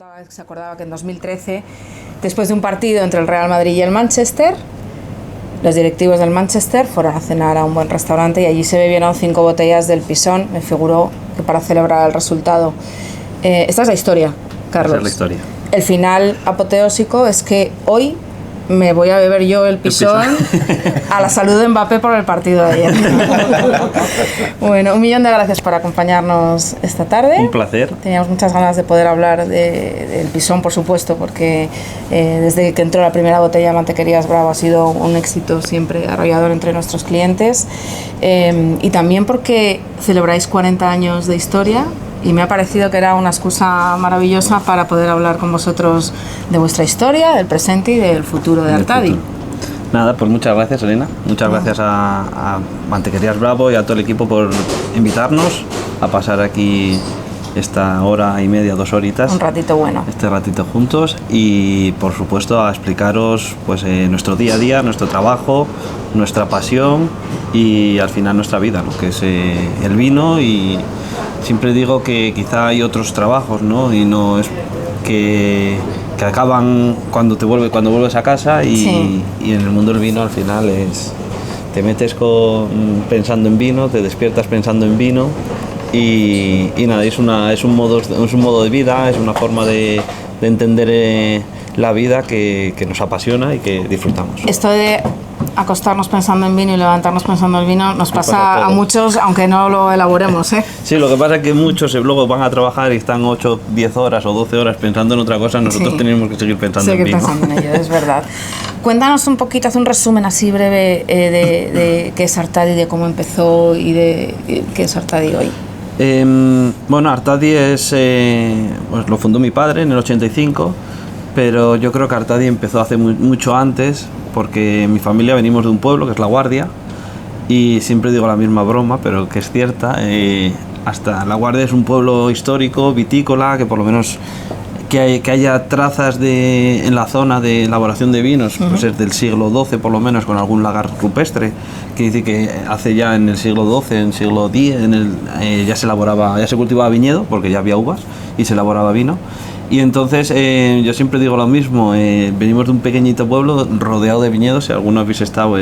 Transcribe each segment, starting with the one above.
contaba que se acordaba que en 2013, después de un partido entre el Real Madrid y el Manchester, los directivos del Manchester fueron a cenar a un buen restaurante y allí se bebieron 5 botellas del Pisón, me figuró que para celebrar el resultado. Esta es la historia, Carlos. Esa es la historia. El final apoteósico es que hoy me voy a beber yo el Pisón a la salud de Mbappé por el partido de ayer. Bueno, 1.000.000 de gracias por acompañarnos esta tarde. Un placer. Teníamos muchas ganas de poder hablar del Pisón, por supuesto, porque desde que entró la primera botella de Mantequerías Bravo ha sido un éxito siempre arrollador entre nuestros clientes, y también porque celebráis 40 años de historia. Y me ha parecido que era una excusa maravillosa para poder hablar con vosotros de vuestra historia, del presente y del futuro de Artadi. Nada, pues muchas gracias, Elena. Muchas gracias a Mantequerías Bravo y a todo el equipo por invitarnos a pasar aquí esta hora y media, 2 horitas. Un ratito bueno. Este ratito juntos y, por supuesto, a explicaros pues nuestro día a día, nuestro trabajo, nuestra pasión y, al final, nuestra vida, lo que es el vino. Y siempre digo que quizá hay otros trabajos, ¿no? Y no es que acaban cuando vuelves a casa y, sí. Y en el mundo del vino al final te metes pensando en vino, te despiertas pensando en vino y nada, es un modo de vida, es una forma de entender la vida que nos apasiona y que disfrutamos. Esto de acostarnos pensando en vino y levantarnos pensando en vino nos pasa a muchos, aunque no lo elaboremos, ¿eh? Sí, lo que pasa es que muchos luego van a trabajar y están 8, 10 horas o 12 horas pensando en otra cosa. Nosotros sí. Tenemos que seguir pensando en vino. Pensando en ello, es verdad. Cuéntanos un poquito, haz un resumen así breve de qué es Artadi, de cómo empezó y de qué es Artadi hoy. Bueno, Artadi pues lo fundó mi padre en el 85, pero yo creo que Artadi empezó hace mucho antes, porque mi familia venimos de un pueblo que es La Guardia, y siempre digo la misma broma, pero que es cierta. Hasta La Guardia es un pueblo histórico, vitícola, que por lo menos que haya trazas en la zona de elaboración de vinos, pues es del siglo XII por lo menos, con algún lagar rupestre, que dice que hace ya en el siglo XII, en el siglo X, ya se cultivaba viñedo, porque ya había uvas, y se elaboraba vino. Y entonces yo siempre digo lo mismo, venimos de un pequeñito pueblo rodeado de viñedos, si alguno habéis estado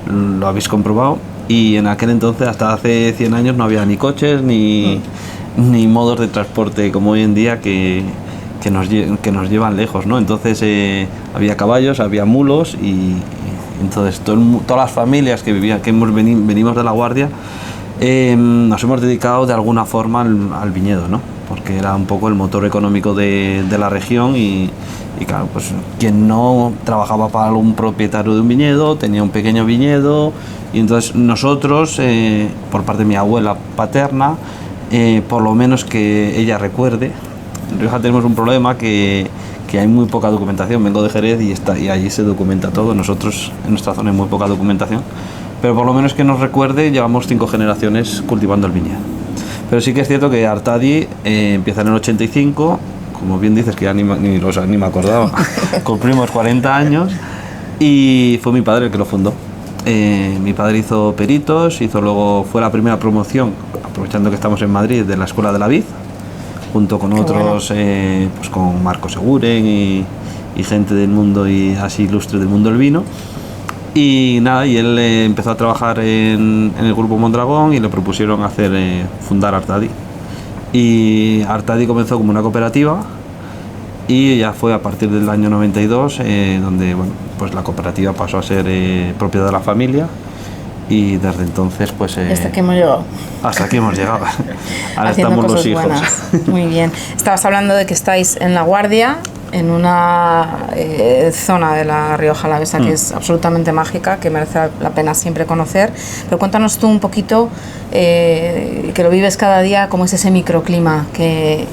lo habéis comprobado, y en aquel entonces, hasta hace 100 años, no había ni coches ni modos de transporte como hoy en día que nos llevan lejos, ¿no? Entonces había caballos, había mulos y entonces todas las familias que venimos de La Guardia nos hemos dedicado de alguna forma al viñedo, ¿no? Porque era un poco el motor económico de la región y claro, pues quien no trabajaba para algún propietario de un viñedo tenía un pequeño viñedo, y entonces nosotros, por parte de mi abuela paterna, por lo menos que ella recuerde, en Rioja tenemos un problema que hay muy poca documentación. Vengo de Jerez y allí se documenta todo. Nosotros en nuestra zona hay muy poca documentación, pero por lo menos que nos recuerde, llevamos 5 generaciones cultivando el viñedo. Pero sí que es cierto que Artadi empieza en el 85, como bien dices, que ya ni me acordaba. Cumplimos 40 años y fue mi padre el que lo fundó. Mi padre hizo peritos, fue la primera promoción, aprovechando que estamos en Madrid, de la Escuela de la Vid, junto con otros, pues con Marco Seguren y gente del mundo y así ilustre del mundo del vino. Y nada, y él empezó a trabajar en el grupo Mondragón y le propusieron fundar Artadi. Y Artadi comenzó como una cooperativa y ya fue a partir del año 92 donde pues la cooperativa pasó a ser propiedad de la familia. Y desde entonces, pues... ¿Hasta aquí hemos llegado? Hasta aquí hemos llegado. Ahora estamos los hijos. Buenas. Muy bien. Estabas hablando de que estáis en La Guardia, en una zona de la Rioja Alavesa que es absolutamente mágica, que merece la pena siempre conocer. Pero cuéntanos tú un poquito, que lo vives cada día, cómo es ese microclima que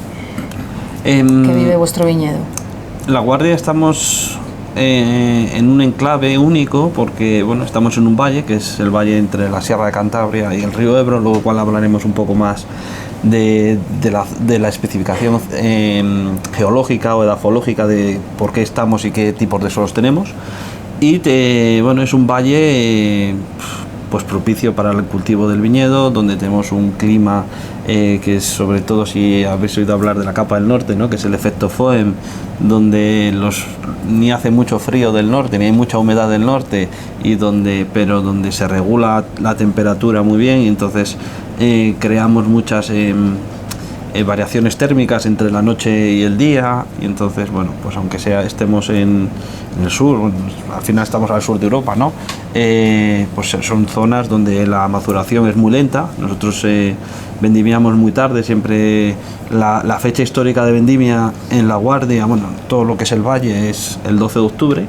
vive vuestro viñedo. La Guardia estamos en un enclave único, porque estamos en un valle, que es el valle entre la Sierra de Cantabria y el río Ebro, luego cual hablaremos un poco más de la especificación geológica o edafológica de por qué estamos y qué tipos de suelos tenemos. Y es un valle pues propicio para el cultivo del viñedo, donde tenemos un clima que es, sobre todo si habéis oído hablar de la capa del norte, ¿no? Que es el efecto Foehn, donde ni hace mucho frío del norte, ni hay mucha humedad del norte, pero donde se regula la temperatura muy bien, y entonces creamos muchas variaciones térmicas entre la noche y el día, y entonces, bueno, pues aunque estemos en el sur, al final estamos al sur de Europa, ¿no? Pues son zonas donde la maduración es muy lenta. Nosotros vendimiamos muy tarde, siempre la fecha histórica de vendimia en La Guardia, bueno, todo lo que es el valle, es el 12 de octubre.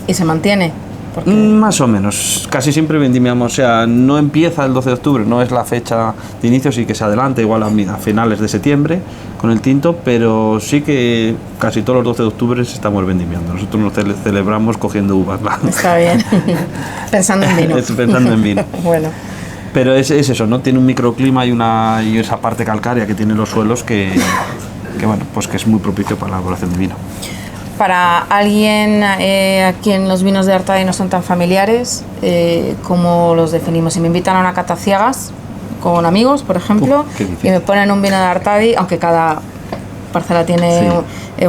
¿Y se mantiene? Porque... Más o menos, casi siempre vendimiamos, o sea, no empieza el 12 de octubre, no es la fecha de inicio, sí que se adelanta igual a finales de septiembre con el tinto, pero sí que casi todos los 12 de octubre estamos vendimiando. Nosotros nos celebramos cogiendo uvas. Está bien, pensando en vino. Pensando en vino. Bueno. Pero es eso, ¿no? Tiene un microclima y esa parte calcárea que tienen los suelos que bueno, pues que es muy propicio para la elaboración de vino. Para alguien a quien los vinos de Artadi no son tan familiares, ¿cómo los definimos? Si me invitan a una cata ciegas con amigos, por ejemplo, y me ponen un vino de Artadi, aunque cada parcela tiene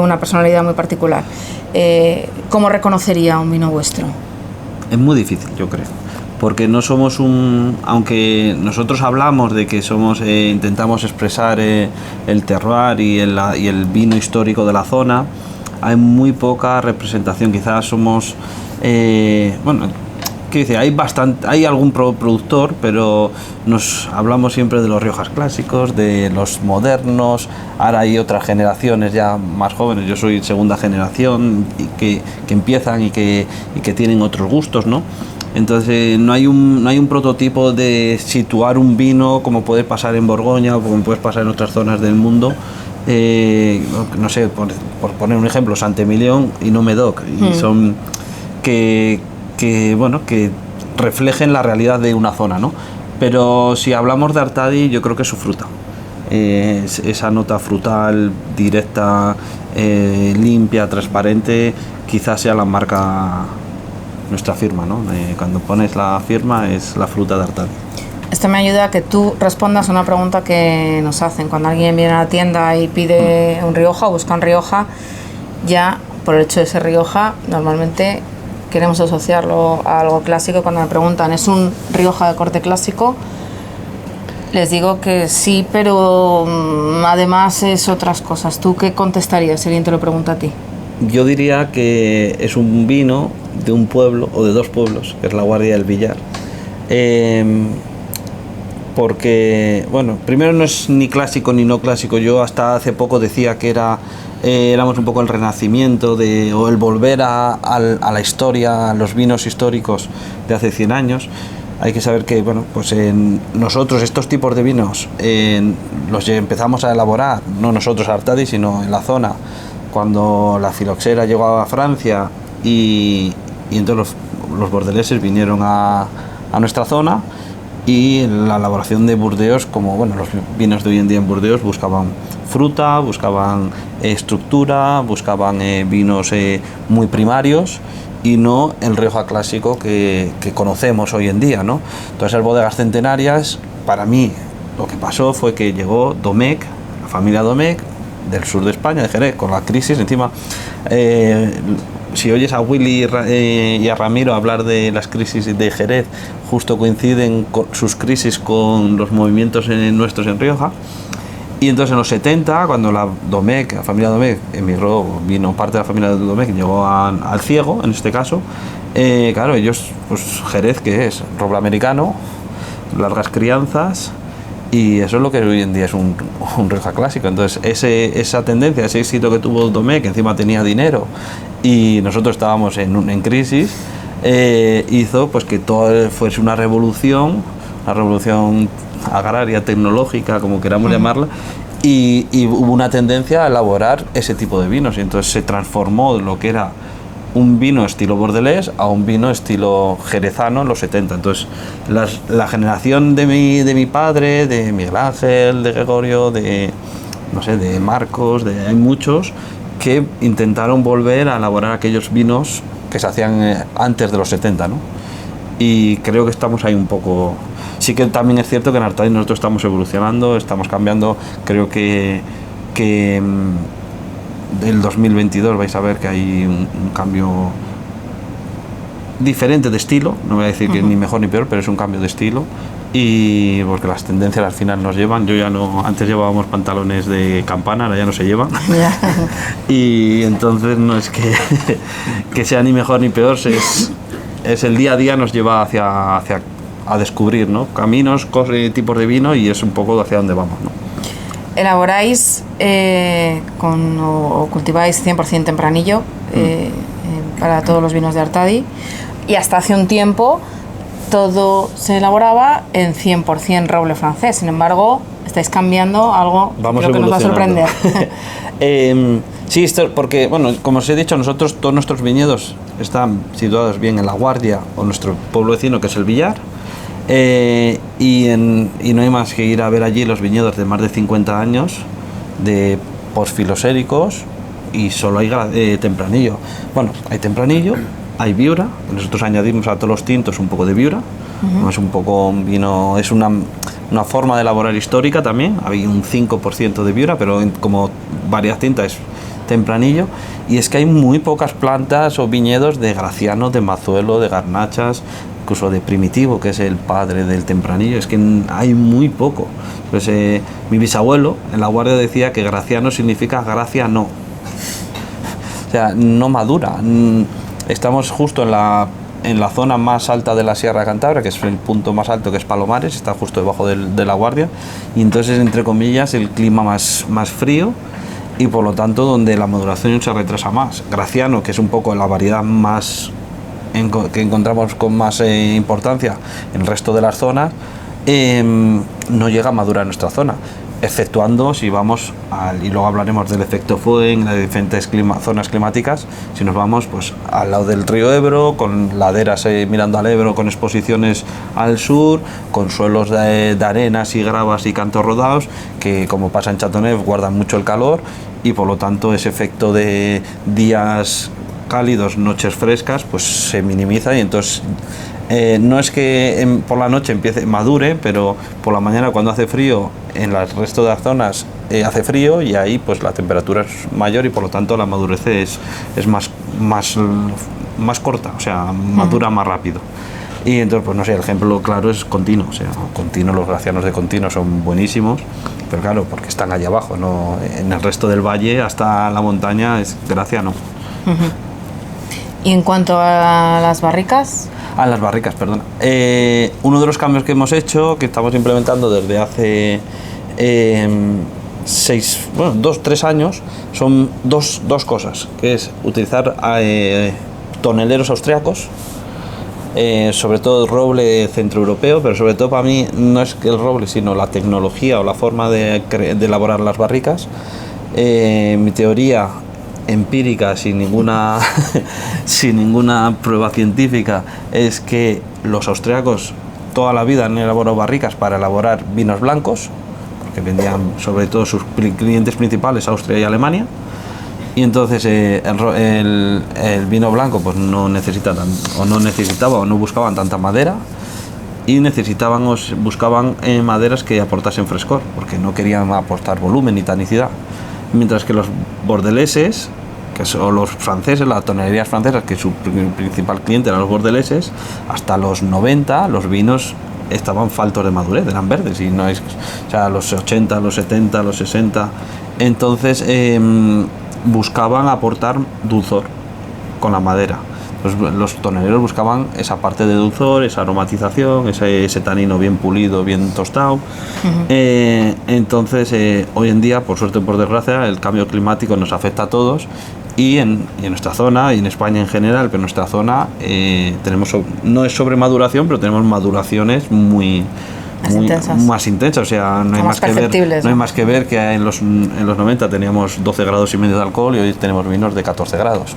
una personalidad muy particular, ¿cómo reconocería un vino vuestro? Es muy difícil, yo creo, porque no somos aunque nosotros hablamos de que intentamos expresar el terroir y el vino histórico de la zona, hay muy poca representación. Quizás somos bueno, quiero decir, hay algún productor, pero nos hablamos siempre de los Riojas clásicos, de los modernos. Ahora hay otras generaciones ya más jóvenes, yo soy segunda generación, que empiezan y que tienen otros gustos, ¿no? Entonces no hay un prototipo de situar un vino como puede pasar en Borgoña o como puede pasar en otras zonas del mundo. No sé, por poner un ejemplo, Saint-Émilion y no Médoc, y son que reflejen la realidad de una zona, ¿no? Pero si hablamos de Artadi, yo creo que es su fruta, esa nota frutal directa, limpia, transparente, quizás sea la marca, nuestra firma, ¿no? Cuando pones la firma es la fruta de Artadi. Esto me ayuda a que tú respondas a una pregunta que nos hacen. Cuando alguien viene a la tienda y pide un Rioja o busca un Rioja, ya por el hecho de ser Rioja, normalmente queremos asociarlo a algo clásico. Cuando me preguntan, ¿es un Rioja de corte clásico? Les digo que sí, pero además es otras cosas. ¿Tú qué contestarías si alguien te lo pregunta a ti? Yo diría que es un vino de un pueblo o de dos pueblos, que es La Guardia y el Villar. Porque, bueno, primero no es ni clásico ni no clásico. Yo hasta hace poco decía que éramos un poco el renacimiento o el volver a la historia, a los vinos históricos de hace 100 años. Hay que saber que, bueno, pues nosotros estos tipos de vinos los empezamos a elaborar, no nosotros Artadi, sino en la zona, cuando la filoxera llegó a Francia y entonces los bordeleses vinieron a nuestra zona. Y la elaboración de Burdeos, como bueno, los vinos de hoy en día en Burdeos buscaban fruta, buscaban estructura, buscaban vinos muy primarios y no el Rioja clásico que conocemos hoy en día, ¿no? Todas esas bodegas centenarias, para mí lo que pasó fue que llegó Domecq, la familia Domecq del sur de España, de Jerez, con la crisis encima. Si oyes a Willy y a Ramiro hablar de las crisis de Jerez, justo coinciden con sus crisis con los movimientos nuestros en Rioja. Y entonces en los 70, cuando la familia Domecq emigró, vino parte de la familia de Domecq, llegó al Ciego, en este caso, claro, ellos, pues Jerez, que es roble americano, largas crianzas, y eso es lo que hoy en día es un Rioja clásico. Entonces esa tendencia, ese éxito que tuvo Domecq, que encima tenía dinero, y nosotros estábamos en crisis, hizo pues que todo fuese una revolución agraria, tecnológica, como queramos llamarla, y hubo una tendencia a elaborar ese tipo de vinos, y entonces se transformó lo que era un vino estilo bordelés a un vino estilo jerezano en los 70. Entonces la generación de mi padre, de Miguel Ángel, de Gregorio, de Marcos, hay muchos que intentaron volver a elaborar aquellos vinos que se hacían antes de los 70, ¿no? y creo que estamos ahí un poco. Sí que también es cierto que en Artadi nosotros estamos evolucionando, estamos cambiando. Creo que del 2022 vais a ver que hay un cambio diferente de estilo, no voy a decir que ni mejor ni peor, pero es un cambio de estilo, y porque las tendencias al final nos llevan. Yo ya no, antes llevábamos pantalones de campana, ahora ya no se llevan. Y entonces no es que sea ni mejor ni peor, es el día a día nos lleva hacia a descubrir, ¿no?, caminos, tipos de vino, y es un poco hacia dónde vamos, ¿no? Elaboráis o cultiváis 100% tempranillo para todos los vinos de Artadi, y hasta hace un tiempo todo se elaboraba en 100% roble francés. Sin embargo, estáis cambiando algo que creo que nos va a sorprender. Sí, porque, bueno, como os he dicho, nosotros, todos nuestros viñedos están situados bien en La Guardia o nuestro pueblo vecino, que es el Villar. Y no hay más que ir a ver allí los viñedos de más de 50 años, de posfiloséricos, y solo hay tempranillo. Bueno, hay tempranillo, hay viura, nosotros añadimos a todos los tintos un poco de viura. Es un poco un vino, es una forma de elaborar histórica también. Hay un 5% de viura, pero como variedad tinta es tempranillo. Y es que hay muy pocas plantas o viñedos de Graciano, de Mazuelo, de Garnachas, incluso de Primitivo, que es el padre del tempranillo. Es que hay muy poco. Pues mi bisabuelo en La Guardia decía que Graciano significa gracia no. O sea, no madura. Estamos justo en la zona más alta de la Sierra Cantabria, que es el punto más alto, que es Palomares, está justo debajo de La Guardia, y entonces, entre comillas, el clima más frío, y por lo tanto donde la maduración se retrasa más. Graciano, que es un poco la variedad más que encontramos con más importancia en el resto de las zonas, no llega a madurar en nuestra zona, exceptuando si vamos y luego hablaremos del efecto Foehn en las diferentes zonas climáticas. Si nos vamos pues al lado del río Ebro, con laderas mirando al Ebro, con exposiciones al sur, con suelos de arenas y gravas y cantos rodados, que, como pasa en Chateauneuf, guardan mucho el calor, y por lo tanto ese efecto de días cálidos, noches frescas, pues se minimiza, y entonces no es que por la noche madure, pero por la mañana, cuando hace frío, en el resto de las zonas hace frío, y ahí pues la temperatura es mayor, y por lo tanto la madurez es más corta, o sea, madura más rápido. Y entonces, pues no sé, el ejemplo claro es Contino. O sea, Contino, los gracianos de Contino son buenísimos, pero claro, porque están allá abajo, no en el resto del valle, hasta la montaña, es graciano. Y en cuanto a las barricas... Las barricas, perdona. Uno de los cambios que hemos hecho, que estamos implementando desde hace 3 años, son dos cosas, que es utilizar toneleros austriacos, sobre todo roble centroeuropeo, pero sobre todo para mí no es que el roble, sino la tecnología o la forma de elaborar las barricas. Mi teoría empírica, sin ninguna prueba científica, es que los austriacos toda la vida han elaborado barricas para elaborar vinos blancos, porque vendían sobre todo sus clientes principales Austria y Alemania, y entonces el vino blanco pues no necesitaba o no buscaban tanta madera, y buscaban maderas que aportasen frescor, porque no querían aportar volumen ni tanicidad. Mientras que los bordeleses, o los franceses, las tonelerías francesas, que su principal cliente eran los bordeleses, hasta los 90 los vinos estaban faltos de madurez, eran verdes, y no es, o sea, los 80, los 70, los 60, entonces buscaban aportar dulzor con la madera. Los toneleros buscaban esa parte de dulzor, esa aromatización, ese tanino bien pulido, bien tostado. Entonces, hoy en día, por suerte o por desgracia, el cambio climático nos afecta a todos, y en nuestra zona, y en España en general, pero en nuestra zona tenemos, no es sobremaduración, pero tenemos maduraciones más intensas. O sea, no hay más que ver que en los 90 teníamos 12 grados y medio de alcohol, y hoy tenemos vinos de 14 grados.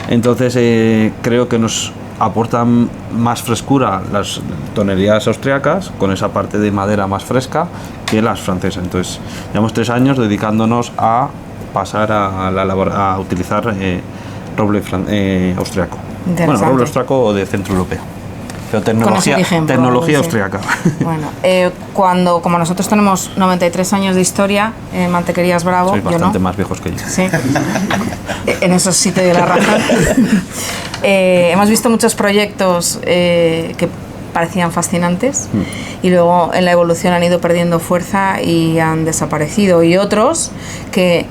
Entonces creo que nos aportan más frescura las tonelerías austriacas, con esa parte de madera más fresca, que las francesas. Entonces llevamos 3 años dedicándonos a pasar a utilizar roble austriaco. Bueno, roble austriaco o de centro europeo. Pero origen, tecnología austríaca. Bueno, como nosotros tenemos 93 años de historia, Mantequerías Bravo... Sois bastante más viejos que yo. Sí, en eso sí te doy la razón. Hemos visto muchos proyectos que parecían fascinantes y luego en la evolución han ido perdiendo fuerza y han desaparecido, y otros que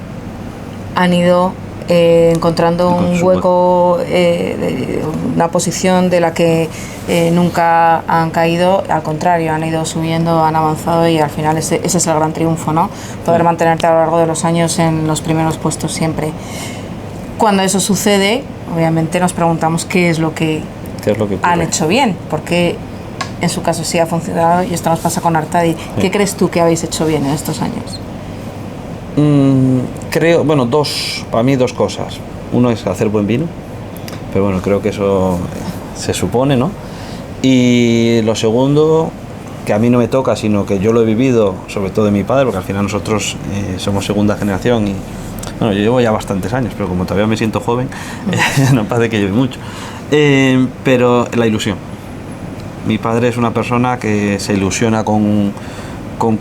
han ido encontrando un hueco, una posición de la que nunca han caído, al contrario, han ido subiendo, han avanzado, y al final ese es el gran triunfo, ¿no? Poder mantenerte a lo largo de los años en los primeros puestos siempre. Cuando eso sucede, obviamente nos preguntamos qué es lo que han hecho bien, porque en su caso sí ha funcionado, y esto nos pasa con Artadi. ¿Qué crees tú que habéis hecho bien en estos años? Creo, bueno, para mí dos cosas. Uno es hacer buen vino, pero bueno, creo que eso se supone, ¿no? Y lo segundo, que a mí no me toca, sino que yo lo he vivido, sobre todo de mi padre, porque al final nosotros somos segunda generación y, bueno, yo llevo ya bastantes años, pero como todavía me siento joven, no parece que lleve mucho. Pero la ilusión. Mi padre es una persona que se ilusiona con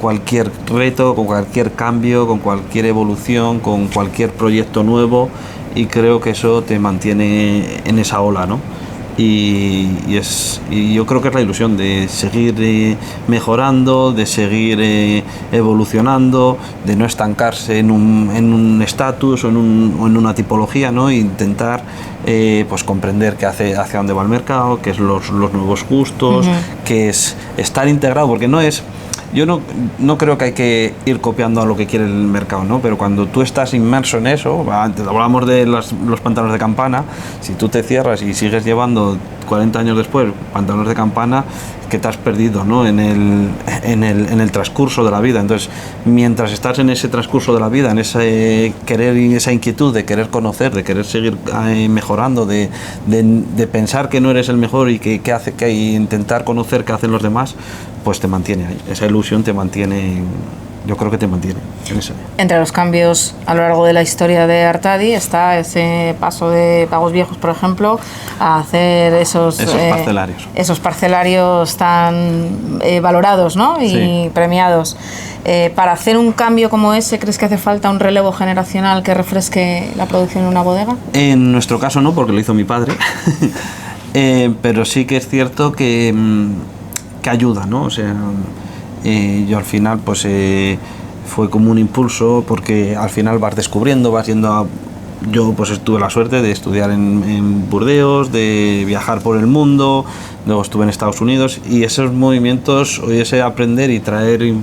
cualquier reto, con cualquier cambio, con cualquier evolución, con cualquier proyecto nuevo, y creo que eso te mantiene en esa ola, ¿no? Y yo creo que es la ilusión de seguir mejorando, de seguir evolucionando, de no estancarse en un estatus o en una tipología, ¿no? E intentar pues comprender hacia dónde va el mercado, qué es los nuevos gustos, qué es estar integrado, porque no es... Yo no creo que hay que ir copiando a lo que quiere el mercado, ¿no? Pero cuando tú estás inmerso en eso, antes hablábamos de los pantalones de campana, si tú te cierras y sigues llevando 40 años después pantalones de campana, que te has perdido, ¿no? en el transcurso de la vida. Entonces, mientras estás en ese transcurso de la vida, en ese querer y esa inquietud de querer conocer, de querer seguir mejorando, de pensar que no eres el mejor y que intentar conocer qué hacen los demás, pues te mantiene ahí. Esa ilusión te mantiene, yo creo que te mantiene en eso. Entre los cambios a lo largo de la historia de Artadi está ese paso de Pagos Viejos, por ejemplo, a hacer esos parcelarios tan valorados, ¿no? Y sí, premiados. Para hacer un cambio como ese, ¿crees que hace falta un relevo generacional que refresque la producción en una bodega? En nuestro caso no, porque lo hizo mi padre. Pero sí que es cierto que ayuda, ¿no? O sea, yo al final pues fue como un impulso, porque al final vas descubriendo, vas yendo yo pues tuve la suerte de estudiar en Burdeos, de viajar por el mundo, luego estuve en Estados Unidos, y esos movimientos, o ese aprender y traer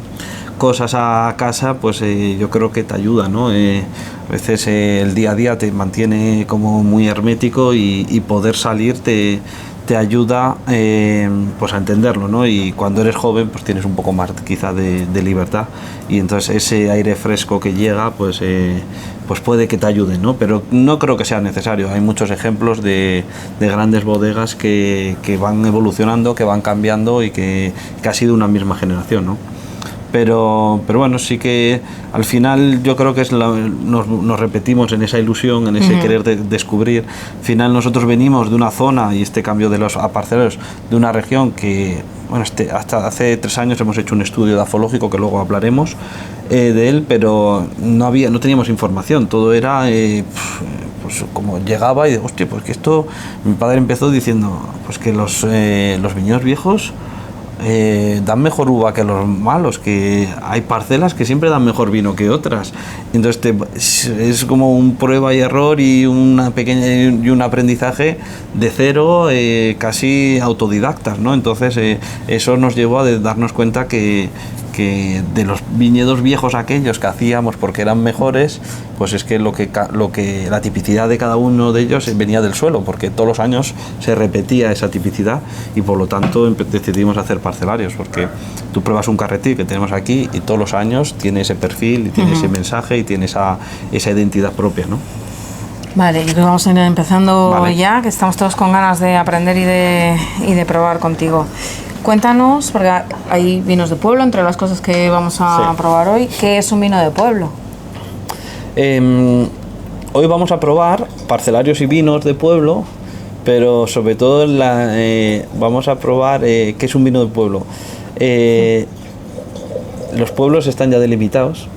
cosas a casa, pues yo creo que te ayuda, ¿no? A veces el día a día te mantiene como muy hermético, y poder salir te ayuda pues a entenderlo, ¿no? Y cuando eres joven pues tienes un poco más quizá de libertad, y entonces ese aire fresco que llega pues puede que te ayude, ¿no? Pero no creo que sea necesario. Hay muchos ejemplos de grandes bodegas que van evolucionando, que van cambiando, y que ha sido una misma generación, ¿no? Pero bueno, sí que al final yo creo que nos repetimos en esa ilusión, en ese querer descubrir. Al final nosotros venimos de una zona, y este cambio de los parceleros, de una región que, bueno, hasta hace 3 años hemos hecho un estudio dafológico, que luego hablaremos de él, pero no teníamos información. Todo era pues como llegaba y hostia, pues que esto, mi padre empezó diciendo pues que los viñedos viejos dan mejor uva que los malos, que hay parcelas que siempre dan mejor vino que otras. Entonces es como un prueba y error y un aprendizaje de cero, casi autodidactas, ¿no? Entonces eso nos llevó a darnos cuenta que de los viñedos viejos, aquellos que hacíamos porque eran mejores, pues es que la tipicidad de cada uno de ellos venía del suelo, porque todos los años se repetía esa tipicidad, y por lo tanto decidimos hacer parcelarios, porque tú pruebas un carretí que tenemos aquí y todos los años tiene ese perfil y tiene ese mensaje y tiene esa identidad propia, ¿no? Vale, y vamos a ir empezando ya, que estamos todos con ganas de aprender y de probar contigo. Cuéntanos, porque hay vinos de pueblo, entre las cosas que vamos a probar hoy. ¿Qué es un vino de pueblo? Hoy vamos a probar parcelarios y vinos de pueblo, pero sobre todo vamos a probar qué es un vino de pueblo. Los pueblos están ya delimitados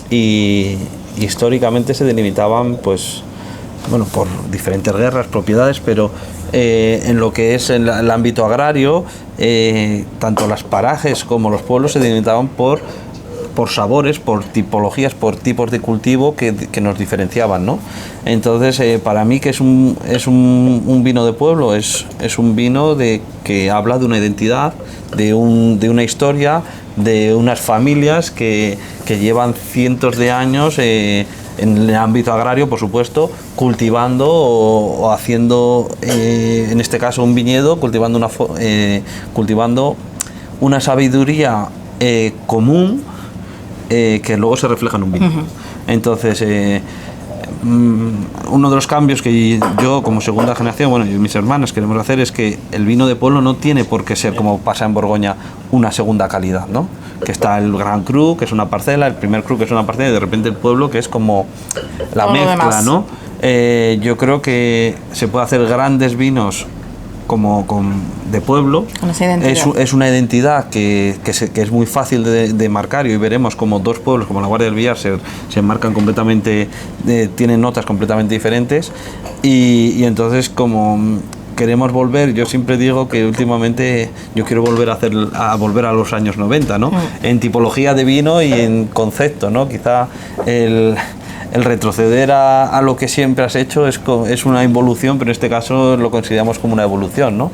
y históricamente se delimitaban pues bueno, por diferentes guerras, propiedades, pero en lo que es el ámbito agrario, tanto las parajes como los pueblos se delimitaban por sabores, por tipologías, por tipos de cultivo que nos diferenciaban, ¿no? Entonces, para mí, que es un vino de pueblo, es un vino que habla de una identidad, de una historia, de unas familias que llevan cientos de años en el ámbito agrario, por supuesto, cultivando o haciendo, en este caso, un viñedo, cultivando una sabiduría común, que luego se refleja en un vino. Entonces, uno de los cambios que yo, como segunda generación, bueno, y mis hermanas queremos hacer, es que el vino de pueblo no tiene por qué ser, como pasa en Borgoña, una segunda calidad, ¿no? Que está el Gran Cru, que es una parcela, el primer Cru, que es una parcela, y de repente el pueblo, que es como la mezcla, ¿no? Yo creo que se puede hacer grandes vinos de pueblo. Es una identidad que es muy fácil de marcar, y hoy veremos como dos pueblos como la Guardia del Villar se marcan completamente, tienen notas completamente diferentes, y entonces como queremos volver, yo siempre digo que últimamente yo quiero volver volver a los años 90, ¿no? En tipología de vino y en concepto, ¿no? Quizá el retroceder a lo que siempre has hecho es una involución, pero en este caso lo consideramos como una evolución, ¿no?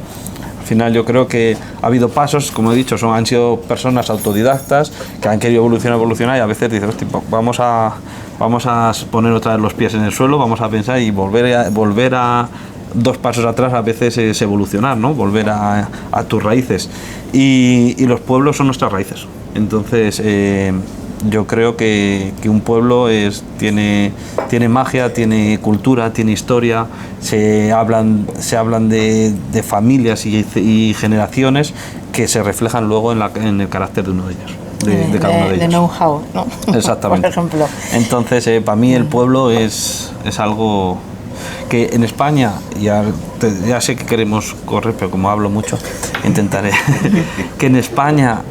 Al final yo creo que ha habido pasos, como he dicho, han sido personas autodidactas que han querido evolucionar, y a veces dices, hostia, vamos a poner otra vez los pies en el suelo, vamos a pensar y volver a dos pasos atrás a veces es evolucionar, ¿no? Volver a tus raíces. Y los pueblos son nuestras raíces. Entonces, yo creo que un pueblo tiene magia, tiene cultura, tiene historia, se hablan de familias y generaciones que se reflejan luego en el carácter de uno de ellos, de cada uno de ellos. De know-how, ¿no? Exactamente. Por ejemplo. Entonces, para mí el pueblo es algo que en España, ya sé que queremos correr, pero como hablo mucho, intentaré, que en España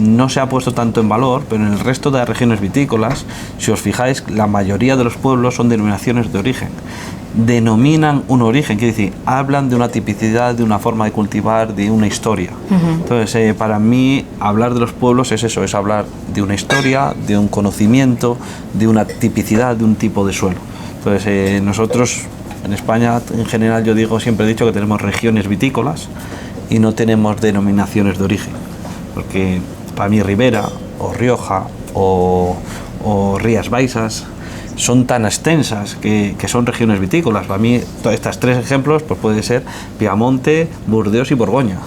no se ha puesto tanto en valor, pero en el resto de las regiones vitícolas, si os fijáis, la mayoría de los pueblos son denominaciones de origen. Denominan un origen, quiere decir, hablan de una tipicidad, de una forma de cultivar, de una historia. Entonces, para mí, hablar de los pueblos es eso, es hablar de una historia, de un conocimiento, de una tipicidad, de un tipo de suelo. Entonces, nosotros en España, en general, siempre he dicho que tenemos regiones vitícolas y no tenemos denominaciones de origen. Porque para mí Ribera, o Rioja, o Rías Baixas son tan extensas que son regiones vitícolas. Para mí, estos tres ejemplos pues puede ser Piamonte, Burdeos y Borgoña,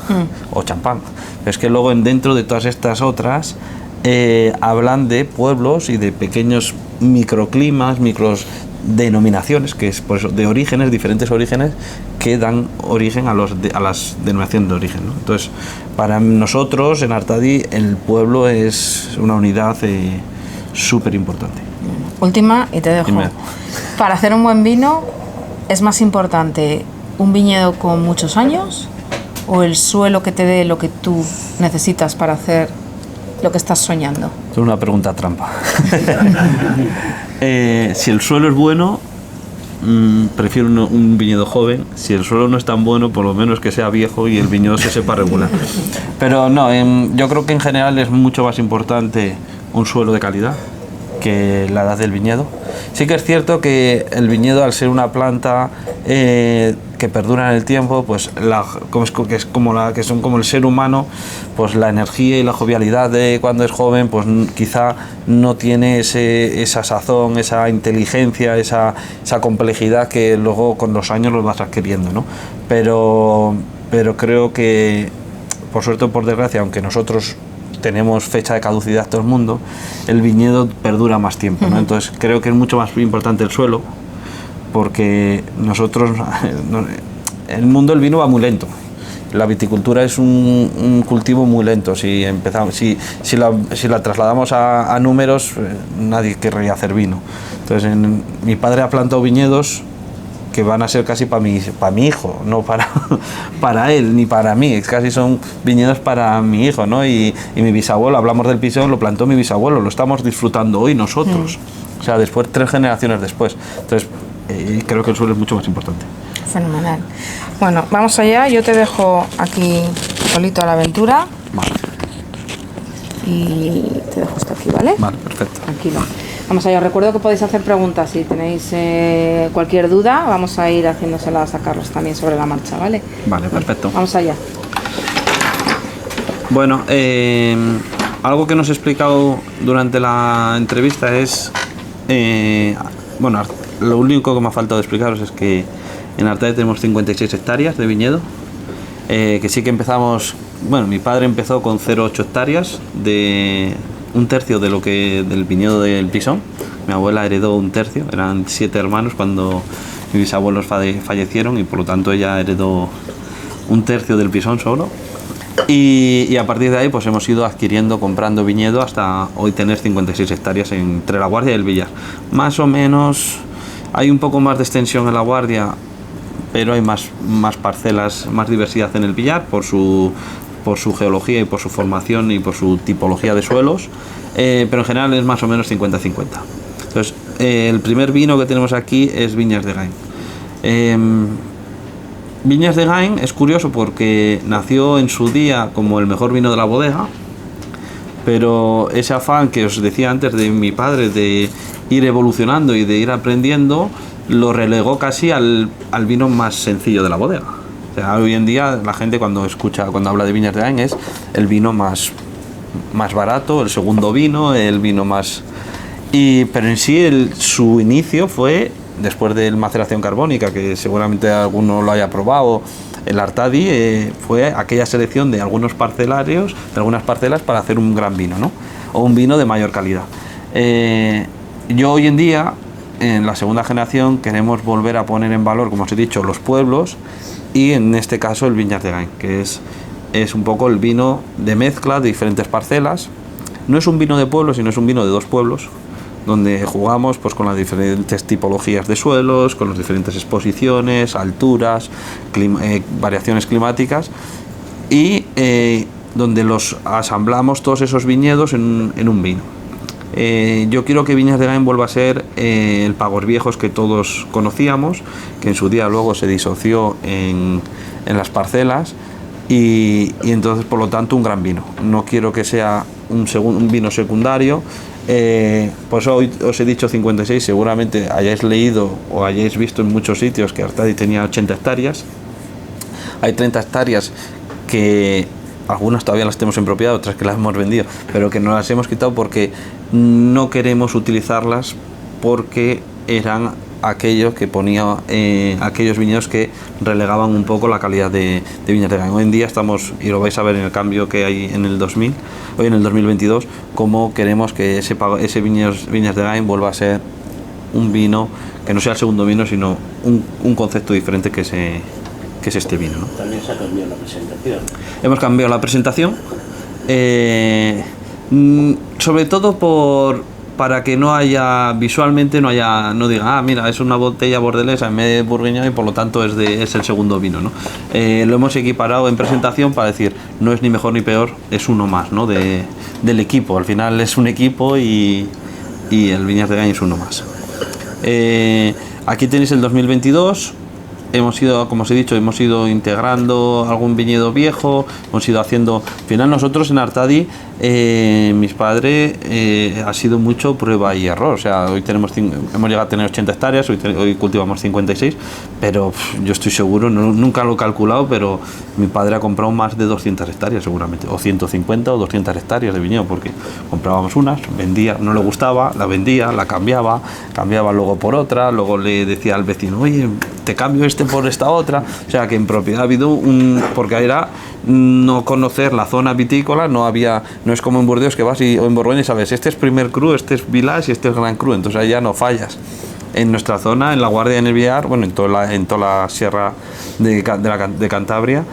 o Champán. Pero es que luego dentro de todas estas otras hablan de pueblos y de pequeños microclimas, denominaciones, que es por eso, de orígenes, diferentes orígenes que dan origen a las denominaciones de origen, ¿no? Entonces, para nosotros en Artadi el pueblo es una unidad súper importante. Última, y te dejo. Dime. Para hacer un buen vino, ¿es más importante un viñedo con muchos años o el suelo que te dé lo que tú necesitas para hacer lo que estás soñando? Es una pregunta trampa. Si el suelo es bueno, prefiero un viñedo joven. Si el suelo no es tan bueno, por lo menos que sea viejo y el viñedo se sepa regular. Pero no, yo creo que en general es mucho más importante un suelo de calidad que la edad del viñedo. Sí que es cierto que el viñedo, al ser una planta que perdura en el tiempo, pues que son como el ser humano, pues la energía y la jovialidad de cuando es joven, pues quizá no tiene esa sazón, esa inteligencia, esa complejidad que luego con los años los vas adquiriendo, ¿no? Pero creo que, por suerte o por desgracia, aunque nosotros tenemos fecha de caducidad todo el mundo, el viñedo perdura más tiempo, ¿no? Entonces creo que es mucho más importante el suelo, porque nosotros, el mundo del vino va muy lento. La viticultura es un cultivo muy lento. Si la trasladamos a números, nadie querría hacer vino. Entonces mi padre ha plantado viñedos que van a ser casi para mi hijo, no para él ni para mí, casi son viñedos para mi hijo, ¿no? Y mi bisabuelo, hablamos del pisón, lo plantó mi bisabuelo, lo estamos disfrutando hoy nosotros, o sea, después 3 generaciones después. Entonces, creo que el suelo es mucho más importante. Fenomenal. Bueno, vamos allá, yo te dejo aquí solito a la aventura. Vale. Y te dejo esto aquí, ¿vale? Vale, perfecto. Tranquilo. Vamos allá, os recuerdo que podéis hacer preguntas si tenéis cualquier duda, vamos a ir haciéndoselas a Carlos también sobre la marcha, ¿vale? Vale, perfecto. Vamos allá. Bueno, algo que nos he explicado durante la entrevista es, bueno, lo único que me ha faltado explicaros es que en Artadi tenemos 56 hectáreas de viñedo, que sí que empezamos, bueno, mi padre empezó con 0,8 hectáreas de un tercio de lo que del viñedo del Pisón. Mi abuela heredó un tercio, eran 7 hermanos cuando mis bisabuelos fallecieron y por lo tanto ella heredó un tercio del Pisón solo. Y a partir de ahí pues hemos ido adquiriendo, comprando viñedo hasta hoy tener 56 hectáreas entre La Guardia y el Villar. Más o menos hay un poco más de extensión en La Guardia, pero hay más parcelas, más diversidad en el Villar por su geología y por su formación y por su tipología de suelos, pero en general es más o menos 50-50. Entonces, el primer vino que tenemos aquí es Viñas de Gain. Viñas de Gain es curioso porque nació en su día como el mejor vino de la bodega, pero ese afán que os decía antes de mi padre de ir evolucionando y de ir aprendiendo, lo relegó casi al vino más sencillo de la bodega. O sea, hoy en día la gente cuando habla de Viñas de Gain es el vino más barato, el segundo vino, el vino más... pero en sí su inicio fue después de la maceración carbónica, que seguramente alguno lo haya probado. El Artadi fue aquella selección de algunos parcelarios, de algunas parcelas para hacer un gran vino, ¿no? O un vino de mayor calidad. Yo hoy en día, en la segunda generación, queremos volver a poner en valor, como os he dicho, los pueblos, y en este caso el Viñas de Gain, que es un poco el vino de mezcla de diferentes parcelas. No es un vino de pueblo, sino es un vino de 2 pueblos, donde jugamos pues con las diferentes tipologías de suelos, con las diferentes exposiciones, alturas, variaciones climáticas, y donde los asamblamos todos esos viñedos en un vino. Yo quiero que Viñas de Gain vuelva a ser el Pagos Viejos que todos conocíamos, que en su día luego se disoció en las parcelas, y entonces por lo tanto un gran vino. No quiero que sea un vino secundario. Pues hoy os he dicho 56, seguramente hayáis leído o hayáis visto en muchos sitios que Artadi tenía 80 hectáreas. Hay 30 hectáreas que algunas todavía las tenemos en propiedad, otras que las hemos vendido, pero que no las hemos quitado porque no queremos utilizarlas, porque eran aquellos que ponía aquellos viñedos que relegaban un poco la calidad de Viñas de Gain. Hoy en día estamos, y lo vais a ver en el cambio que hay en el 2000, hoy en el 2022, cómo queremos que ese Viñas de Gain vuelva a ser un vino que no sea el segundo vino, sino un concepto diferente que es este vino, ¿no? También se ha cambiado la presentación. Hemos cambiado la presentación, sobre todo para que no haya visualmente no diga, mira, es una botella bordelesa en vez de bourguignon y por lo tanto es el segundo vino, ¿no? Lo hemos equiparado en presentación para decir, no es ni mejor ni peor, es uno más, ¿no? Del equipo. Al final es un equipo y el Viñas de Gain es uno más. Aquí tenéis el 2022. Hemos ido, como os he dicho, hemos ido integrando algún viñedo viejo, hemos ido haciendo... Al final nosotros en Artadi, mis padres, ha sido mucho prueba y error. O sea, hoy hemos llegado a tener 80 hectáreas, hoy cultivamos 56, pero yo estoy seguro, nunca lo he calculado, pero mi padre ha comprado más de 200 hectáreas seguramente, o 150 o 200 hectáreas de viñedo, porque comprábamos unas, vendía, no le gustaba, la vendía, la cambiaba luego por otra, luego le decía al vecino, oye, te cambio por esta otra. O sea que en propiedad ha habido porque era no conocer la zona vitícola, no es como en Burdeos que vas o en Borgoña y sabes, este es primer cru, este es Village y este es Gran Cru, entonces ahí ya no fallas. En nuestra zona, en La Guardia y en el Villar, bueno, en toda la sierra de Cantabria,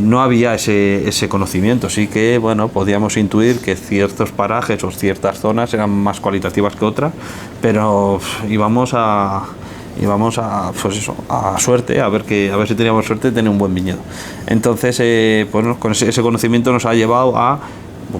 no había ese conocimiento, sí que bueno, podíamos intuir que ciertos parajes o ciertas zonas eran más cualitativas que otras, pero íbamos y vamos a, pues eso, a suerte, a ver si teníamos suerte de tener un buen viñedo. Entonces, pues, con ese conocimiento nos ha llevado a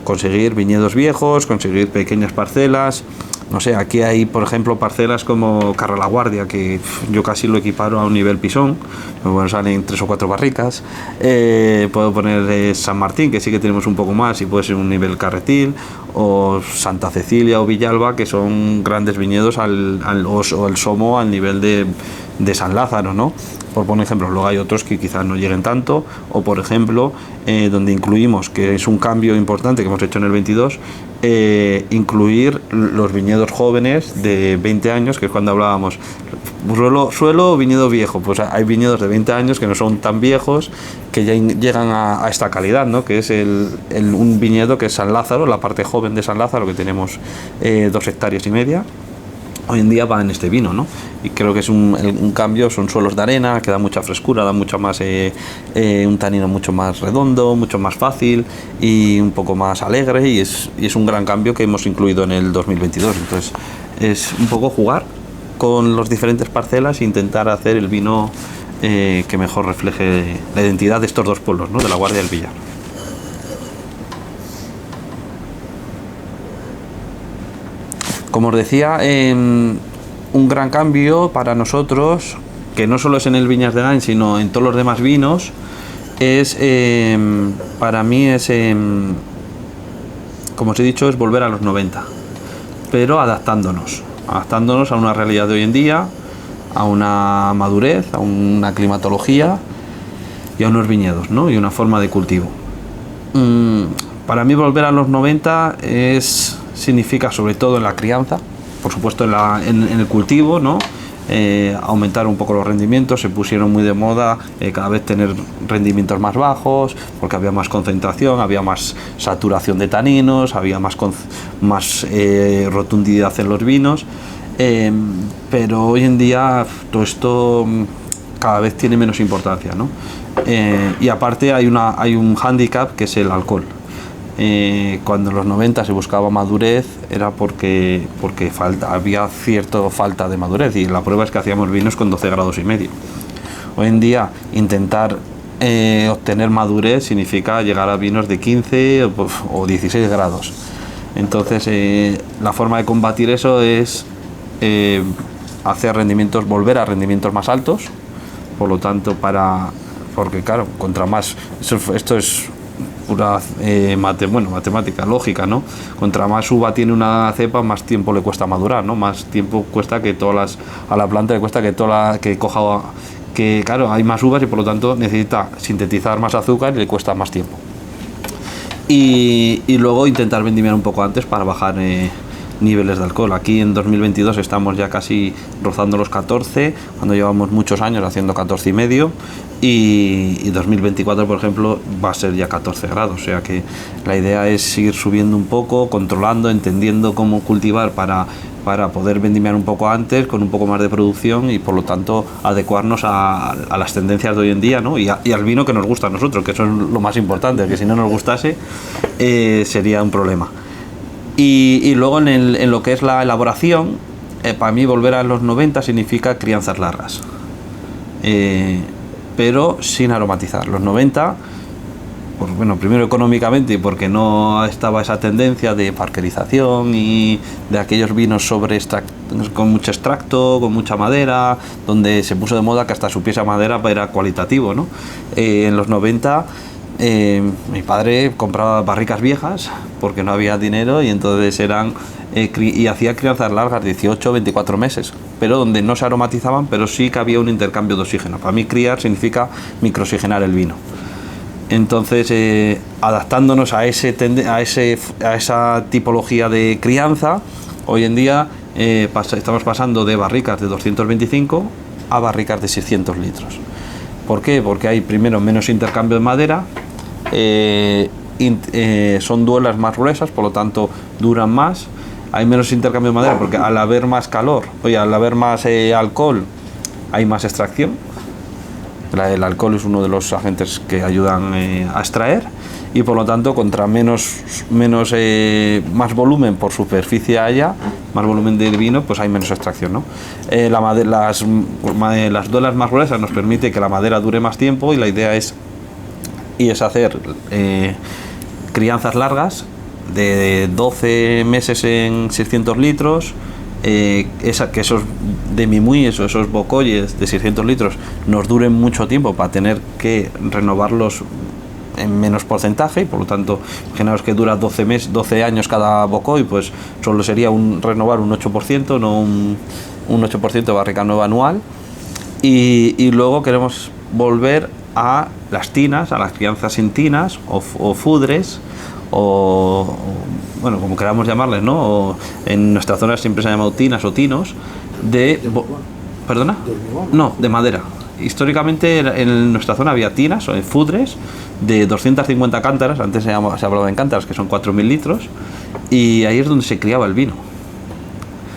conseguir viñedos viejos, conseguir pequeñas parcelas. No sé, aquí hay, por ejemplo, parcelas como Carra la Guardia, que yo casi lo equiparo a un nivel pisón. Bueno, salen 3 o 4 barricas. Puedo poner San Martín, que sí que tenemos un poco más, y puede ser un nivel Carretil, o Santa Cecilia o Villalba, que son grandes viñedos, o el Somo al nivel de San Lázaro, ¿no? Por poner ejemplo. Luego hay otros que quizás no lleguen tanto, o por ejemplo, donde incluimos, que es un cambio importante que hemos hecho en el 22, incluir los viñedos jóvenes de 20 años, que es cuando hablábamos suelo o viñedo viejo. Pues hay viñedos de 20 años que no son tan viejos, que ya llegan a esta calidad, ¿no? Que es un viñedo que es San Lázaro, la parte joven de San Lázaro, que tenemos 2,5 hectáreas. Hoy en día va en este vino, ¿no? Y creo que es un cambio. Son suelos de arena, que da mucha frescura, da mucha más, un tanino mucho más redondo, mucho más fácil y un poco más alegre, y es un gran cambio que hemos incluido en el 2022. Entonces es un poco jugar con las diferentes parcelas e intentar hacer el vino que mejor refleje la identidad de estos dos pueblos, ¿no? De la Guardia y el Villar. Como os decía, un gran cambio para nosotros, que no solo es en el Viñas de Gain, sino en todos los demás vinos, es, para mí es, como os he dicho, es volver a los 90, pero adaptándonos a una realidad de hoy en día, a una madurez, a una climatología y a unos viñedos, ¿no? Y una forma de cultivo. Para mí volver a los 90 significa, sobre todo en la crianza, por supuesto en el cultivo, ¿no? Aumentar un poco los rendimientos. Se pusieron muy de moda cada vez tener rendimientos más bajos, porque había más concentración, había más saturación de taninos, había más rotundidad en los vinos, pero hoy en día todo esto cada vez tiene menos importancia, ¿no? Y aparte hay un hándicap, que es el alcohol. Cuando en los 90 se buscaba madurez, era porque había cierta falta de madurez, y la prueba es que hacíamos vinos con 12,5 grados. Hoy en día intentar obtener madurez significa llegar a vinos de 15 o 16 grados. Entonces la forma de combatir eso es volver a rendimientos más altos. Por lo tanto, porque claro, contra más, esto es pura matemática, lógica, ¿no? Contra más uva tiene una cepa, más tiempo le cuesta madurar, ¿no? Más tiempo cuesta que a la planta le cuesta que coja, que claro, hay más uvas y por lo tanto necesita sintetizar más azúcar y le cuesta más tiempo. Y luego intentar vendimiar un poco antes para bajar niveles de alcohol. Aquí en 2022 estamos ya casi rozando los 14, cuando llevamos muchos años haciendo 14,5, y 2024, por ejemplo, va a ser ya 14 grados. O sea que la idea es seguir subiendo un poco, controlando, entendiendo cómo cultivar para poder vendimiar un poco antes, con un poco más de producción, y por lo tanto adecuarnos a las tendencias de hoy en día, ¿no? Y al vino que nos gusta a nosotros, que eso es lo más importante, que si no nos gustase sería un problema. Y luego en lo que es la elaboración, para mí volver a los 90 significa crianzas largas, pero sin aromatizar. Los 90, primero económicamente, porque no estaba esa tendencia de parkerización y de aquellos vinos con mucho extracto, con mucha madera, donde se puso de moda que hasta supiese madera era cualitativo, ¿no? En los 90 mi padre compraba barricas viejas porque no había dinero, y entonces y hacía crianzas largas, 18 24 meses, pero donde no se aromatizaban, pero sí que había un intercambio de oxígeno. Para mí criar significa microoxigenar el vino. Entonces adaptándonos a esa tipología de crianza, hoy en día estamos pasando de barricas de 225 a barricas de 600 litros. ¿Por qué? Porque hay primero menos intercambio de madera, son duelas más gruesas, por lo tanto duran más. Hay menos intercambio de madera porque al haber más calor, al haber más alcohol, hay más extracción. El alcohol es uno de los agentes que ayudan a extraer, y por lo tanto contra más volumen por superficie haya, más volumen del vino, pues hay menos extracción, ¿no? Las duelas más gruesas nos permite que la madera dure más tiempo, y la idea es hacer crianzas largas de 12 meses en 600 litros, que esos demi-muis, esos bocoyes de 600 litros nos duren mucho tiempo para tener que renovarlos en menos porcentaje, y por lo tanto, imaginaos que dura 12 años cada bocoy, pues solo sería renovar un 8%, no un 8% de barrica nueva anual, y luego queremos volver a las tinas, a las crianzas en tinas o fudres, o bueno, como queramos llamarles, ¿no? O en nuestra zona siempre se ha llamado tinas o tinos ¿Perdona? No, de madera. Históricamente en nuestra zona había tinas o fudres de 250 cántaras, antes se hablaba en cántaras, que son 4.000 litros, y ahí es donde se criaba el vino.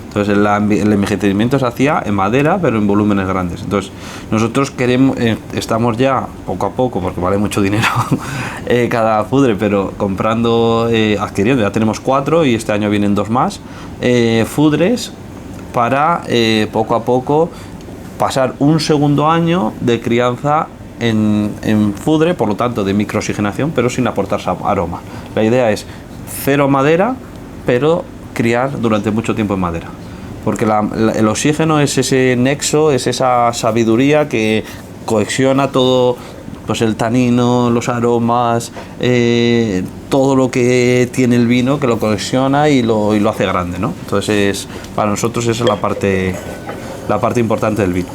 Entonces el envejecimiento se hacía en madera, pero en volúmenes grandes. Entonces nosotros estamos ya poco a poco, porque vale mucho dinero cada fudre, pero comprando, adquiriendo, ya tenemos 4 y este año vienen 2 más, fudres para poco a poco pasar un segundo año de crianza en fudre, por lo tanto de microoxigenación, pero sin aportar aroma. La idea es cero madera, pero criar durante mucho tiempo en madera, porque el oxígeno es ese nexo, es esa sabiduría que cohesiona todo, pues el tanino, los aromas, todo lo que tiene el vino, que lo cohesiona y lo hace grande, ¿no? Entonces para nosotros esa es la parte importante del vino.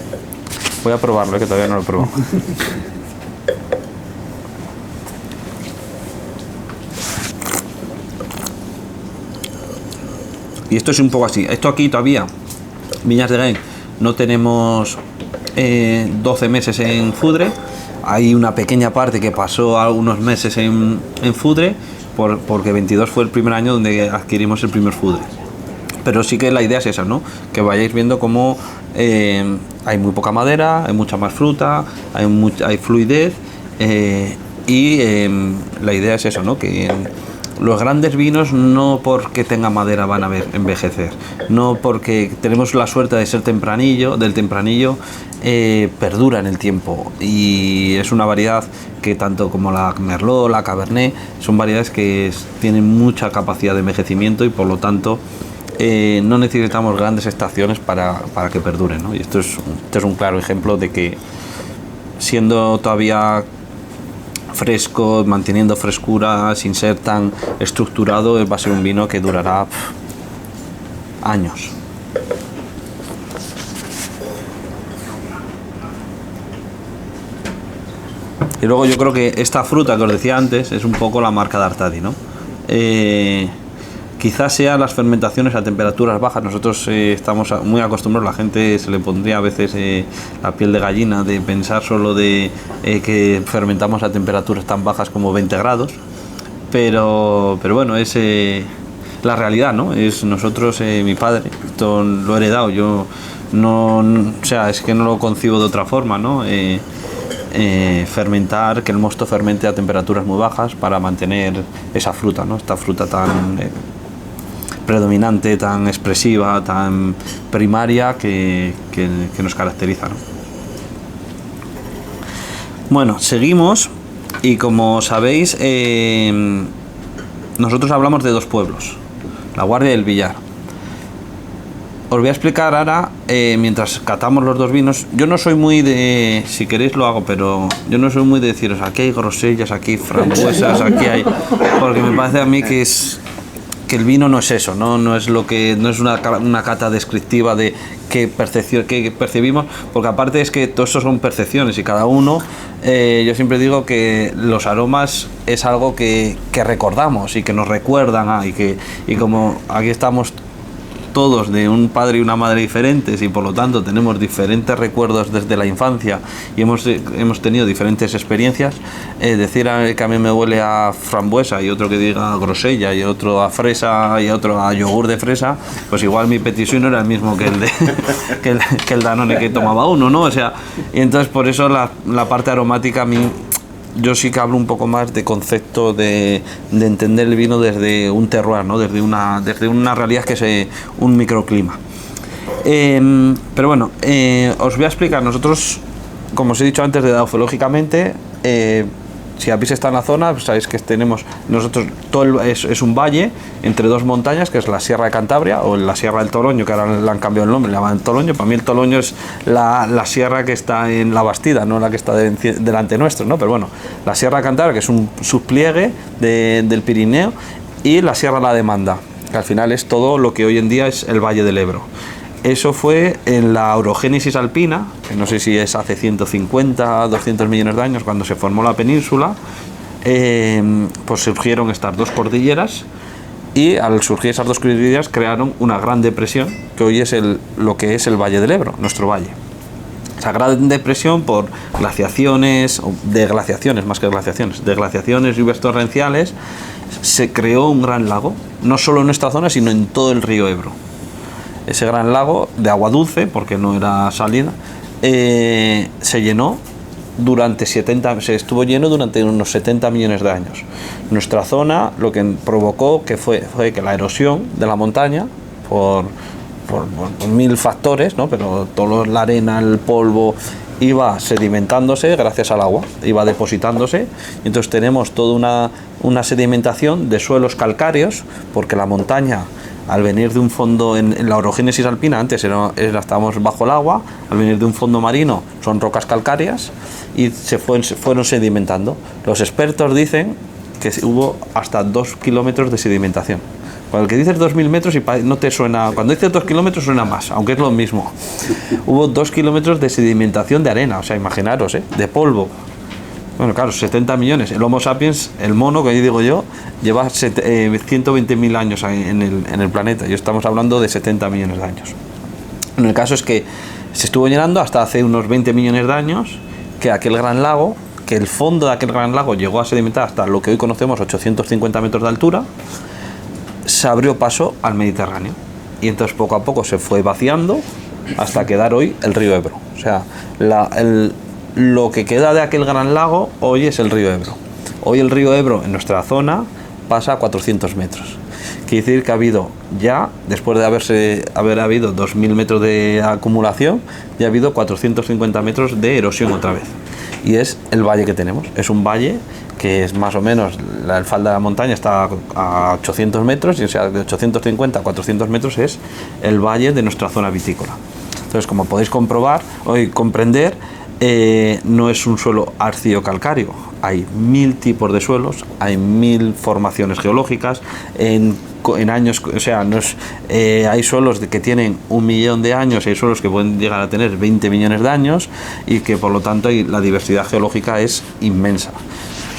Voy a probarlo, que todavía no lo he probado. Y esto es un poco así. Esto aquí todavía, Viñas de Gain, no tenemos 12 meses en fudre. Hay una pequeña parte que pasó algunos meses en fudre, porque 22 fue el primer año donde adquirimos el primer fudre. Pero sí que la idea es esa, ¿no? Que vayáis viendo cómo hay muy poca madera, hay mucha más fruta, hay fluidez, y la idea es eso, ¿no? Que los grandes vinos, no porque tengan madera van a envejecer, no porque tenemos la suerte de ser del tempranillo, perdura en el tiempo, y es una variedad que tanto como la Merlot, la Cabernet, son variedades que tienen mucha capacidad de envejecimiento, y por lo tanto no necesitamos grandes estaciones para que perduren, ¿no? Y esto es un claro ejemplo de que, siendo todavía fresco, manteniendo frescura, sin ser tan estructurado, va a ser un vino que durará años. Y luego yo creo que esta fruta que os decía antes es un poco la marca de Artadi, ¿no? Quizás sean las fermentaciones a temperaturas bajas. Nosotros estamos muy acostumbrados, la gente se le pondría a veces la piel de gallina de pensar solo de que fermentamos a temperaturas tan bajas como 20 grados, pero bueno, es la realidad, ¿no? Es nosotros, mi padre, esto lo he heredado, yo o sea, es que no lo concibo de otra forma, ¿no? Fermentar, que el mosto fermente a temperaturas muy bajas para mantener esa fruta, ¿no? Esta fruta tan predominante, tan expresiva, tan primaria que nos caracteriza, ¿no? Bueno, seguimos, y como sabéis, nosotros hablamos de 2 pueblos, La Guardia y El Villar. Os voy a explicar ahora, mientras catamos los 2 vinos. Yo no soy muy de, si queréis lo hago, pero yo no soy muy de deciros aquí hay grosellas, aquí hay frambuesas, aquí hay, porque me parece a mí que el vino no es eso, no es una cata descriptiva de qué percibimos, porque aparte es que todo eso son percepciones, y cada uno, yo siempre digo que los aromas es algo que recordamos y que nos recuerdan, y como aquí estamos todos de un padre y una madre diferentes y por lo tanto tenemos diferentes recuerdos desde la infancia y hemos tenido diferentes experiencias, decir que a mí me huele a frambuesa y otro que diga grosella y otro a fresa y otro a yogur de fresa, pues igual mi petit suisse no era el mismo que el de que el Danone que tomaba uno, ¿no? O sea, y entonces por eso la parte aromática a mí, yo sí que hablo un poco más de concepto de entender el vino desde un terroir, ¿no? Desde una realidad que es un microclima. Pero bueno, os voy a explicar. Nosotros, como os he dicho antes, edafológicamente, si habéis estado en la zona, pues sabéis que tenemos nosotros es un valle entre dos montañas, que es la Sierra de Cantabria o la Sierra del Toloño, que ahora le han cambiado el nombre, le llaman Toloño. Para mí el Toloño es la sierra que está en la Bastida, no la que está delante nuestro, ¿no? Pero bueno, la Sierra de Cantabria, que es un subpliegue del Pirineo, y la Sierra de la Demanda, que al final es todo lo que hoy en día es el Valle del Ebro. Eso fue en la orogénesis alpina, que no sé si es hace 150, 200 millones de años, cuando se formó la península, pues surgieron estas dos cordilleras y al surgir esas dos cordilleras crearon una gran depresión, que hoy es lo que es el Valle del Ebro, nuestro valle. Esa gran depresión por glaciaciones, o deglaciaciones más que glaciaciones, deglaciaciones, lluvias torrenciales, se creó un gran lago, no solo en nuestra zona, sino en todo el río Ebro. Ese gran lago de agua dulce, porque no era salina, se llenó se estuvo lleno durante unos 70 millones de años. Nuestra zona lo que provocó fue que la erosión de la montaña, por mil factores, ¿no? Pero la arena, el polvo, iba sedimentándose gracias al agua, iba depositándose, y entonces tenemos toda una sedimentación de suelos calcáreos, porque la montaña, al venir de un fondo en la orogénesis alpina, antes estábamos bajo el agua, al venir de un fondo marino son rocas calcáreas y fueron sedimentando. Los expertos dicen que hubo hasta 2 kilómetros de sedimentación. Cuando el que dices 2.000 metros y no te suena, cuando dices 2 kilómetros suena más, aunque es lo mismo. Hubo 2 kilómetros de sedimentación de arena, o sea, imaginaros, de polvo. Bueno, claro, 70 millones. El Homo sapiens, el mono, que digo yo, lleva 120.000 años en el planeta y estamos hablando de 70 millones de años. Bueno, el caso es que se estuvo llenando hasta hace unos 20 millones de años, que aquel gran lago, que el fondo de aquel gran lago llegó a sedimentar hasta lo que hoy conocemos, 850 metros de altura, se abrió paso al Mediterráneo. Y entonces poco a poco se fue vaciando hasta quedar hoy el río Ebro. O sea, lo que queda de aquel gran lago hoy es el río Ebro. Hoy el río Ebro en nuestra zona pasa a 400 metros. Quiere decir que ha habido ya, después de haber habido 2.000 metros de acumulación, ya ha habido 450 metros de erosión otra vez. Y es el valle que tenemos. Es un valle que es más o menos, la falda de la montaña está a 800 metros, y o sea, de 850 a 400 metros es el valle de nuestra zona vitícola. Entonces, como podéis comprender, no es un suelo arcillo-calcáreo, hay 1000 tipos de suelos, hay 1000 formaciones geológicas en años, o sea, hay suelos que tienen 1 millón de años, hay suelos que pueden llegar a tener 20 millones de años y que por lo tanto la diversidad geológica es inmensa.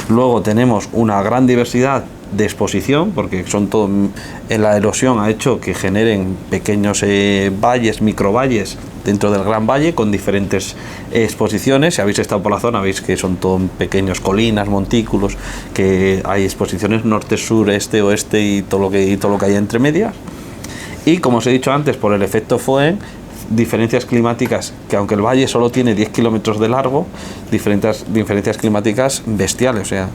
Luego tenemos una gran diversidad de exposición, porque la erosión ha hecho que generen pequeños valles, microvalles dentro del gran valle con diferentes exposiciones. Si habéis estado por la zona veis que son todo pequeños colinas, montículos, que hay exposiciones norte, sur, este, oeste y todo lo que hay entre medias. Y como os he dicho antes, por el efecto Foehn, diferencias climáticas, que aunque el valle solo tiene 10 kilómetros de largo, diferencias climáticas bestiales. O sea,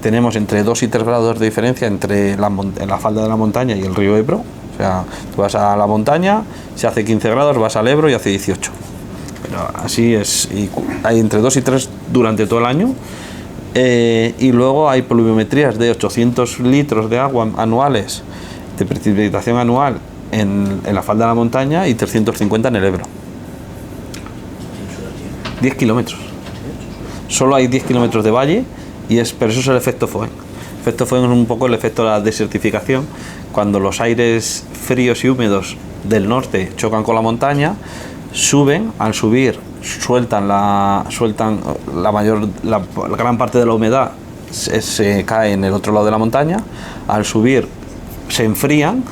tenemos entre 2 y 3 grados de diferencia entre la falda de la montaña y el río Ebro. O sea, tú vas a la montaña, se hace 15 grados, vas al Ebro y hace 18. Pero así es, y hay entre 2 y 3 durante todo el año. Y luego hay pluviometrías de 800 litros de agua anuales, de precipitación anual en la falda de la montaña, y 350 en el Ebro. 10 kilómetros. Solo hay 10 kilómetros de valle, pero eso es el efecto Foehn. El efecto Foehn es un poco el efecto de la desertificación. Cuando los aires fríos y húmedos del norte chocan con la montaña, al subir sueltan la gran parte de la humedad se cae en el otro lado de la montaña. Al subir se enfrían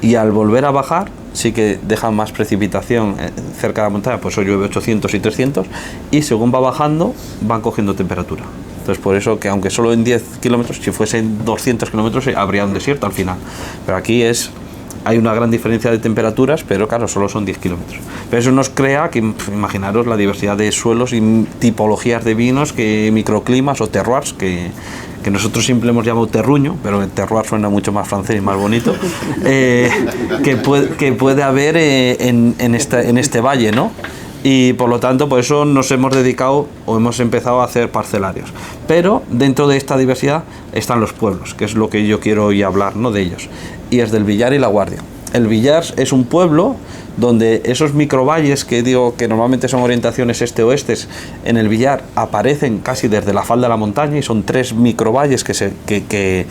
y al volver a bajar sí que dejan más precipitación cerca de la montaña, pues hoy llueve 800 y 300, y según va bajando van cogiendo temperatura. Entonces por eso que aunque solo en 10 kilómetros, si fuesen 200 kilómetros habría un desierto al final, pero aquí hay una gran diferencia de temperaturas, pero claro, solo son 10 kilómetros. Pero eso nos crea que, imaginaros la diversidad de suelos y tipologías de vinos, que microclimas o terroirs, que nosotros siempre hemos llamado terruño, pero el terroir suena mucho más francés y más bonito, que puede haber en este valle, ¿no? Y por lo tanto, por eso nos hemos dedicado o hemos empezado a hacer parcelarios. Pero dentro de esta diversidad están los pueblos, que es lo que yo quiero hoy hablar, ¿no?, de ellos. Y es del Villar y La Guardia. El Villar es un pueblo donde esos microvalles que digo que normalmente son orientaciones este-oeste, en el Villar aparecen casi desde la falda de la montaña, y son 3 microvalles que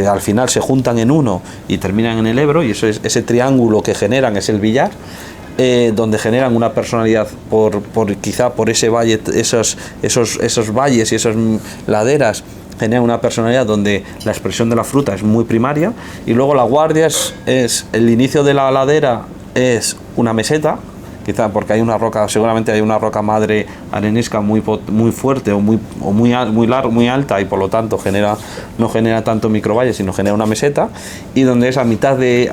al final se juntan en uno y terminan en el Ebro, y ese triángulo que generan es el Villar. Donde generan una personalidad quizá por ese valle, esos valles y esas laderas generan una personalidad donde la expresión de la fruta es muy primaria. Y luego La Guardia es el inicio de la ladera, es una meseta, quizá porque hay una roca, seguramente hay una roca madre arenisca muy fuerte o muy alta, y por lo tanto no genera tanto microvalle, sino genera una meseta, y donde es a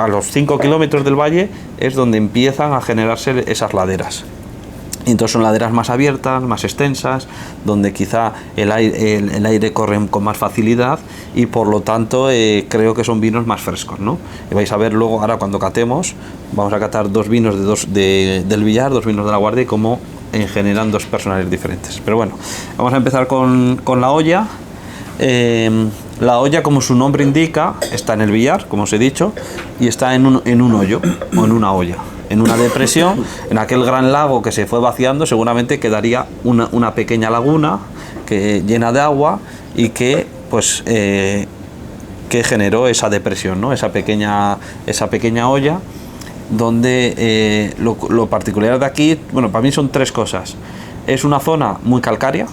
los 5 kilómetros del valle es donde empiezan a generarse esas laderas. Y entonces son laderas más abiertas, más extensas, donde quizá el aire corre con más facilidad, y por lo tanto creo que son vinos más frescos, ¿no? Y vais a ver luego, ahora cuando catemos, vamos a catar 2 vinos del Villar, 2 vinos de La Guardia, y cómo generan 2 personalidades diferentes. Pero bueno, vamos a empezar con la olla. La olla, como su nombre indica, está en el Villar, como os he dicho, y está en un hoyo o en una olla, en una depresión. En aquel gran lago que se fue vaciando seguramente quedaría una pequeña laguna llena de agua, y que generó esa depresión, ¿no? Esa pequeña olla, donde lo particular de aquí, bueno, para mí son 3 cosas. Es una zona muy calcárea,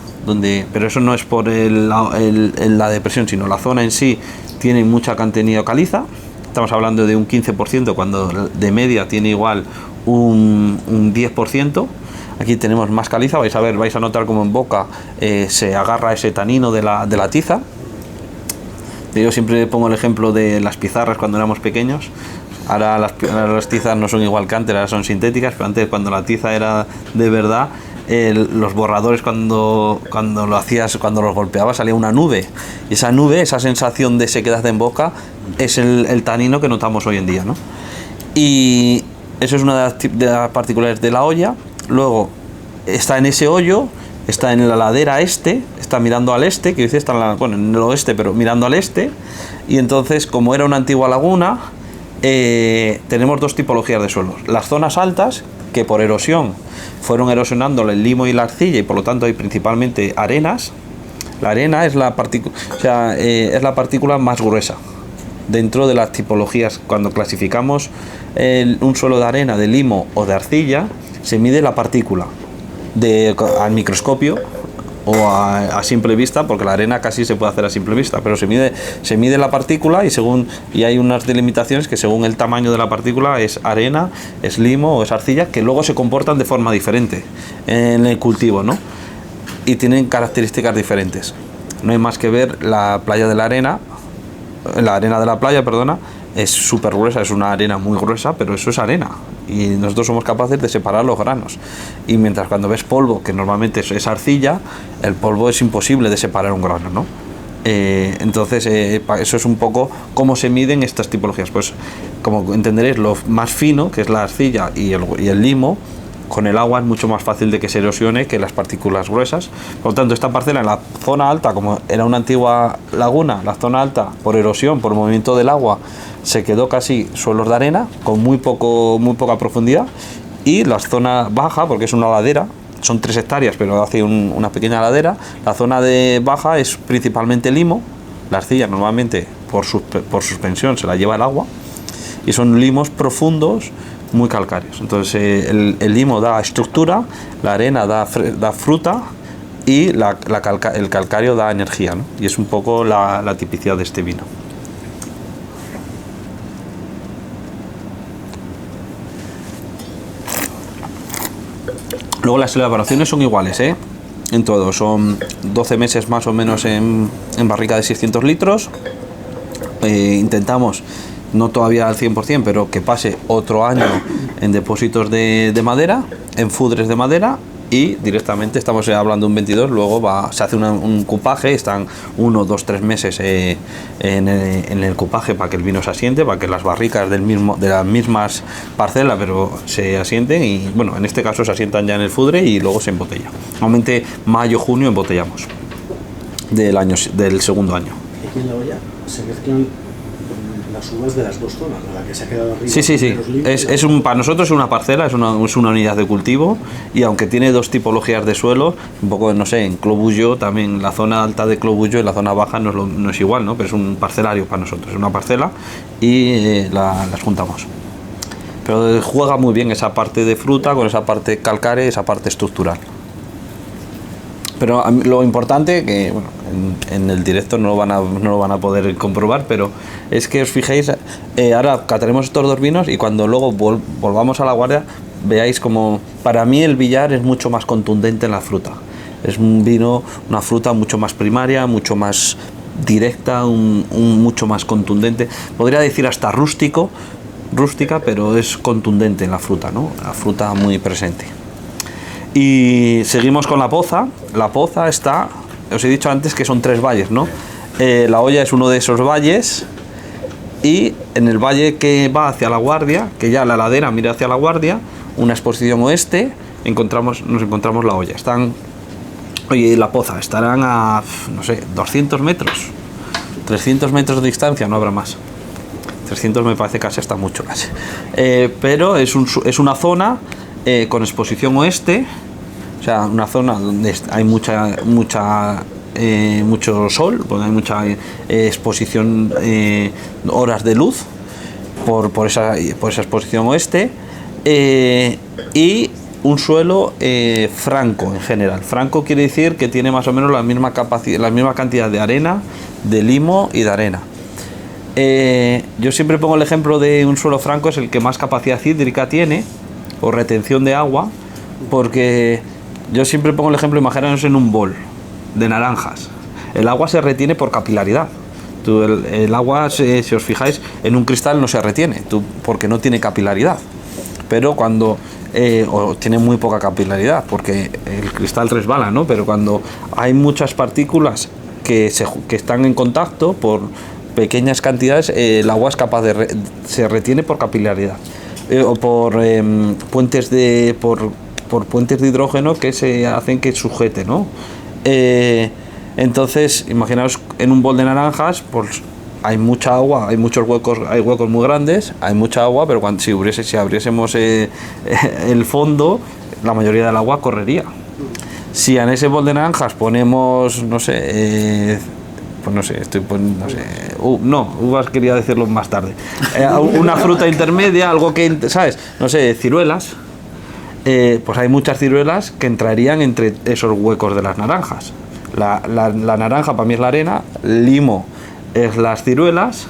pero eso no es por la depresión, sino la zona en sí tiene mucha cantidad caliza. Estamos hablando de un 15%, cuando de media tiene igual un 10%. Aquí tenemos más caliza, vais a notar como en boca se agarra ese tanino de la tiza. Yo siempre pongo el ejemplo de las pizarras cuando éramos pequeños. Ahora las tizas no son igual que antes, ahora son sintéticas, pero antes, cuando la tiza era de verdad, los borradores cuando los golpeabas salía una nube, y esa sensación de sequedad en boca es el tanino que notamos hoy en día, ¿no? Y eso es una de las particularidades de la olla. Luego está en ese hoyo, está en la ladera este, está mirando al este, que dice está en el oeste, pero mirando al este. Y entonces, como era una antigua laguna, tenemos 2 tipologías de suelos: las zonas altas, que por erosión fueron erosionando el limo y la arcilla, y por lo tanto hay principalmente arenas. La arena es la partícula más gruesa dentro de las tipologías. Cuando clasificamos un suelo de arena, de limo o de arcilla, se mide la partícula al microscopio o a simple vista, porque la arena casi se puede hacer a simple vista, pero se mide la partícula, y hay unas delimitaciones que según el tamaño de la partícula es arena, es limo o es arcilla, que luego se comportan de forma diferente en el cultivo, ¿no? Y tienen características diferentes. No hay más que ver la arena de la playa, perdona, es súper gruesa, es una arena muy gruesa, pero eso es arena, y nosotros somos capaces de separar los granos. Y mientras cuando ves polvo, que normalmente es arcilla, el polvo es imposible de separar un grano, ¿no? Entonces eso es un poco cómo se miden estas tipologías. Pues como entenderéis, lo más fino, que es la arcilla y el limo, con el agua es mucho más fácil de que se erosione que las partículas gruesas. Por lo tanto, esta parcela en la zona alta, como era una antigua laguna, la zona alta, por erosión, por movimiento del agua, se quedó casi suelos de arena, con muy poca profundidad. Y la zona baja, porque es una ladera, son 3 hectáreas, pero hace una pequeña ladera. La zona de baja es principalmente limo. La arcilla normalmente por suspensión se la lleva el agua, y son limos profundos, muy calcáreos. Entonces el limo da estructura, la arena da fruta, y el calcáreo da energía, ¿no? Y es un poco la tipicidad de este vino. Luego las elaboraciones son iguales, en todo, son 12 meses más o menos en barrica de 600 litros. Intentamos, no todavía al 100%, pero que pase otro año en depósitos de madera, en fudres de madera, y directamente estamos hablando de un 22, luego se hace un cupaje, están 1, 2, 3 meses en el cupaje para que el vino se asiente, para que las barricas de las mismas parcelas pero se asienten, y bueno, en este caso se asientan ya en el fudre y luego se embotella. Normalmente mayo, junio embotellamos del segundo año. Aquí en la olla se mezclan las uvas de las dos zonas, la que se ha quedado arriba. Sí. Para nosotros es una parcela, es una unidad de cultivo, y aunque tiene dos tipologías de suelo, un poco, no sé, en Clos Vougeot también, la zona alta de Clos Vougeot y la zona baja no es igual, ¿no? Pero es un parcelario para nosotros, es una parcela y las juntamos. Pero juega muy bien esa parte de fruta con esa parte calcárea y esa parte estructural. Pero lo importante, que bueno, en el directo no lo van a poder comprobar, pero es que os fijéis, ahora cataremos estos dos vinos y cuando luego volvamos a La Guardia, veáis como para mí el Villar es mucho más contundente en la fruta. Es un vino, una fruta mucho más primaria, mucho más directa, mucho más contundente. Podría decir hasta rústica, pero es contundente en la fruta, ¿no? La fruta muy presente. Y seguimos con la poza. La poza está, os he dicho antes que son 3 valles, ¿no? La olla es uno de esos valles, y en el valle que va hacia La Guardia, que ya la ladera mira hacia La Guardia, una exposición oeste, nos encontramos la olla. La poza estarán a, no sé, 200 metros, 300 metros de distancia, no habrá más. 300 me parece casi hasta mucho casi. Pero es una zona con exposición oeste. O sea, una zona donde hay mucho sol, porque hay mucha exposición, horas de luz por esa exposición oeste, y un suelo franco en general. Franco quiere decir que tiene más o menos la misma cantidad de arena, de limo y de arena. Yo siempre pongo el ejemplo de un suelo franco, es el que más capacidad hídrica tiene, o retención de agua, porque yo siempre pongo el ejemplo, imaginaos en un bol de naranjas. El agua se retiene por capilaridad. El agua, si os fijáis, en un cristal no se retiene, porque no tiene capilaridad. Pero cuando tiene muy poca capilaridad, porque el cristal resbala, ¿no? Pero cuando hay muchas partículas que están en contacto por pequeñas cantidades, el agua es capaz se retiene por capilaridad. O por puentes de hidrógeno que se hacen que sujete, ¿no? Entonces, imaginaos en un bol de naranjas, pues hay mucha agua, hay muchos huecos, hay huecos muy grandes, hay mucha agua, pero si abriésemos el fondo, la mayoría del agua correría. Si en ese bol de naranjas ponemos, no sé, uvas quería decirlo más tarde. Una fruta intermedia, algo que, ¿sabes? No sé, ciruelas. Pues hay muchas ciruelas que entrarían entre esos huecos de las naranjas. La naranja para mí es la arena, limo es las ciruelas,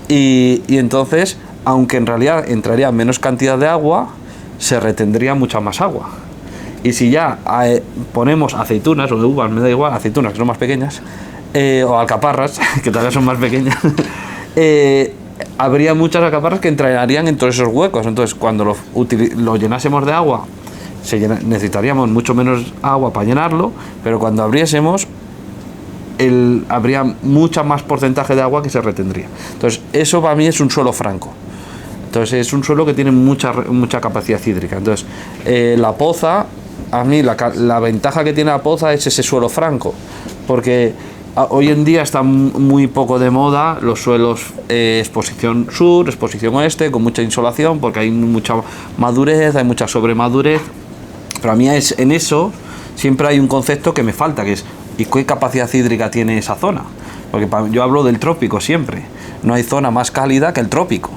y entonces, aunque en realidad entraría menos cantidad de agua, se retendría mucha más agua. Y si ya ponemos aceitunas o uvas, me da igual, aceitunas que son más pequeñas, o alcaparras, que también son más pequeñas, habría muchas alcaparras que entrarían en todos esos huecos. Entonces, cuando lo llenásemos de agua, necesitaríamos mucho menos agua para llenarlo, pero cuando abriésemos, habría mucha más porcentaje de agua que se retendría. Entonces, eso para mí es un suelo franco. Entonces, es un suelo que tiene mucha capacidad hídrica. Entonces, la poza, a mí la ventaja que tiene la poza es ese suelo franco, porque hoy en día está muy poco de moda los suelos exposición sur, exposición oeste, con mucha insolación, porque hay mucha madurez, hay mucha sobremadurez. Pero a mí en eso siempre hay un concepto que me falta, que es ¿y qué capacidad hídrica tiene esa zona? Porque yo hablo del trópico siempre. No hay zona más cálida que el trópico,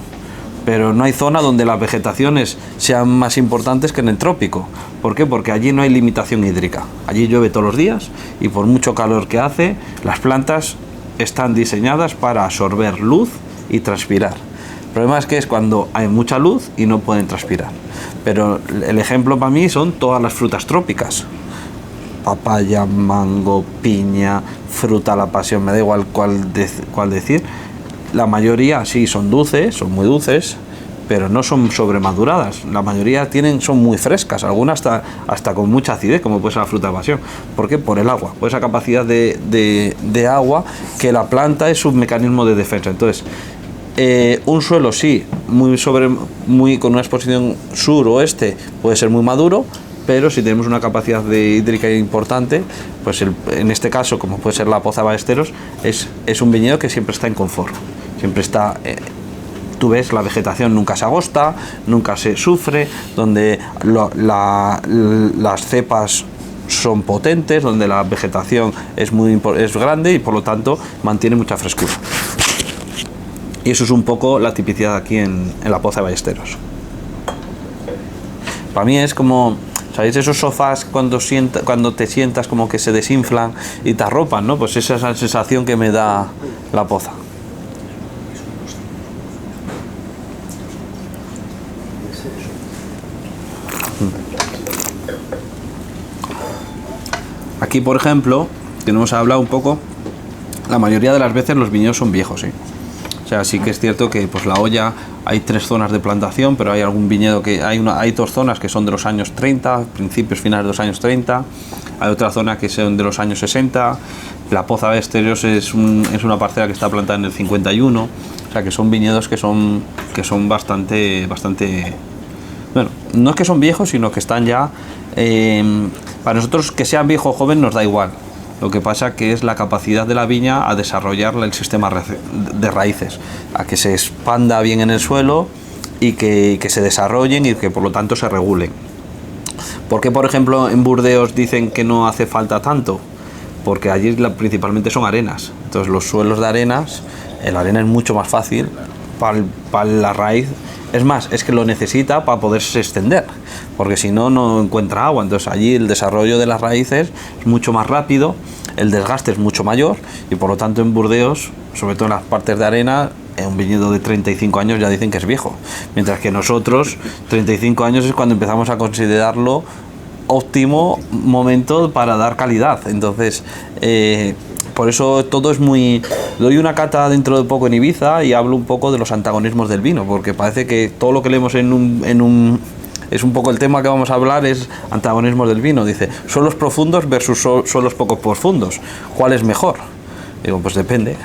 pero no hay zona donde las vegetaciones sean más importantes que en el trópico. ¿Por qué? Porque allí no hay limitación hídrica. Allí llueve todos los días y por mucho calor que hace, las plantas están diseñadas para absorber luz y transpirar. El problema es que es cuando hay mucha luz y no pueden transpirar. Pero el ejemplo para mí son todas las frutas trópicas. Papaya, mango, piña, fruta a la pasión, me da igual cuál decir. La mayoría sí son dulces, son muy dulces, pero no son sobremaduradas. La mayoría son muy frescas, algunas hasta con mucha acidez, como puede ser la fruta de pasión. ¿Por qué? Por el agua, por esa capacidad de agua que la planta es un mecanismo de defensa. Entonces, un suelo sí, muy con una exposición sur-oeste, puede ser muy maduro, pero si tenemos una capacidad hídrica importante, pues en este caso, como puede ser la Poza de Ballesteros, es un viñedo que siempre está en confort, siempre está... Tú ves, la vegetación nunca se agosta, nunca se sufre, donde las cepas son potentes, donde la vegetación es grande y por lo tanto mantiene mucha frescura. Y eso es un poco la tipicidad aquí en la Poza de Ballesteros. Para mí es como, ¿sabéis esos sofás cuando te sientas como que se desinflan y te arropan, ¿no? Pues esa es la sensación que me da la Poza. Aquí, por ejemplo, que no hemos hablado un poco, la mayoría de las veces los viñedos son viejos, ¿sí? O sea, sí que es cierto que pues la olla, hay 3 zonas de plantación, pero hay algún viñedo que hay 2 zonas que son de los años 30, principios finales de los años 30, hay otra zona que son de los años 60, la Poza de Ballesteros es una parcela que está plantada en el 51, o sea que son viñedos que son bastante, bueno, no es que son viejos, sino que están ya, para nosotros que sean viejo o joven nos da igual. Lo que pasa que es la capacidad de la viña a desarrollar el sistema de raíces, a que se expanda bien en el suelo y que se desarrollen y que por lo tanto se regulen. ¿Por qué, por ejemplo, en Burdeos dicen que no hace falta tanto? Porque allí principalmente son arenas. Entonces los suelos de arenas, la arena es mucho más fácil para la raíz. Es más, es que lo necesita para poderse extender, porque si no, no encuentra agua. Entonces allí el desarrollo de las raíces es mucho más rápido, el desgaste es mucho mayor y por lo tanto en Burdeos, sobre todo en las partes de arena, un viñedo de 35 años ya dicen que es viejo. Mientras que nosotros, 35 años es cuando empezamos a considerarlo óptimo momento para dar calidad. Entonces, por eso todo es muy... Doy una cata dentro de poco en Ibiza y hablo un poco de los antagonismos del vino, porque parece que todo lo que leemos es un poco el tema que vamos a hablar, es antagonismos del vino. Dice, suelos profundos versus suelos poco profundos. ¿Cuál es mejor? Digo, pues depende.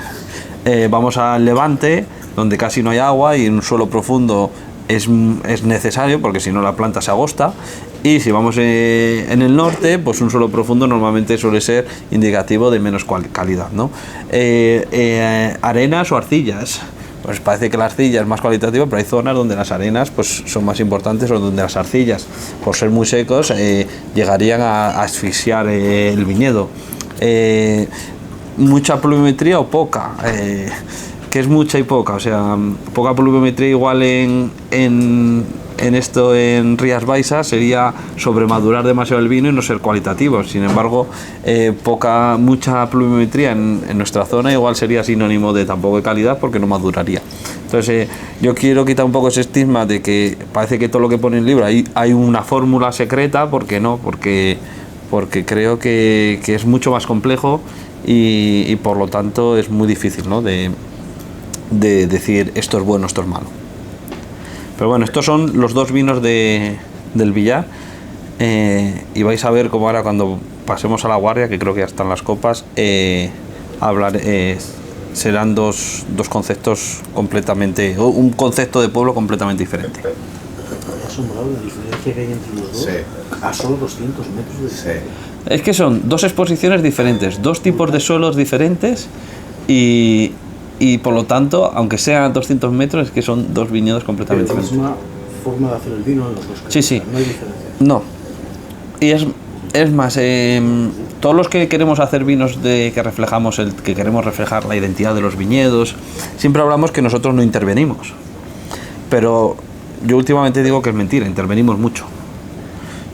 Vamos al Levante, donde casi no hay agua y en un suelo profundo es necesario, porque si no la planta se agosta. Y si vamos en el norte, pues un suelo profundo normalmente suele ser indicativo de menos calidad, ¿no? Arenas o arcillas. Pues parece que la arcilla es más cualitativa, pero hay zonas donde las arenas pues son más importantes o donde las arcillas, por ser muy secos, llegarían a asfixiar el viñedo. Mucha pluviometría o poca. Que es mucha y poca, o sea, poca pluviometría igual en Rías Baixas sería sobremadurar demasiado el vino y no ser cualitativo. Sin embargo, mucha pluviometría en nuestra zona igual sería sinónimo de tampoco de calidad, porque no maduraría. Entonces yo quiero quitar un poco ese estigma de que parece que todo lo que pone en el libro hay una fórmula secreta, porque no, porque creo que es mucho más complejo y por lo tanto es muy difícil, ¿no?, de decir esto es bueno, esto es malo. Pero bueno, estos son los 2 vinos del Villar, y vais a ver cómo ahora cuando pasemos a la Guardia, que creo que ya están las copas, serán dos conceptos completamente, un concepto de pueblo completamente diferente. ¿Has asombrado la diferencia que hay entre los dos? Sí. A solo 200 metros de distancia. Sí. Es que son 2 exposiciones diferentes, 2 tipos de suelos diferentes y por lo tanto, aunque sean 200 metros, es que son 2 viñedos completamente Pero la diferentes. misma forma de hacer el vino en los dos casos. Sí. No hay diferencia. No. Y es más, todos los que queremos hacer vinos que queremos reflejar la identidad de los viñedos, siempre hablamos que nosotros no intervenimos. Pero yo últimamente digo que es mentira, intervenimos mucho.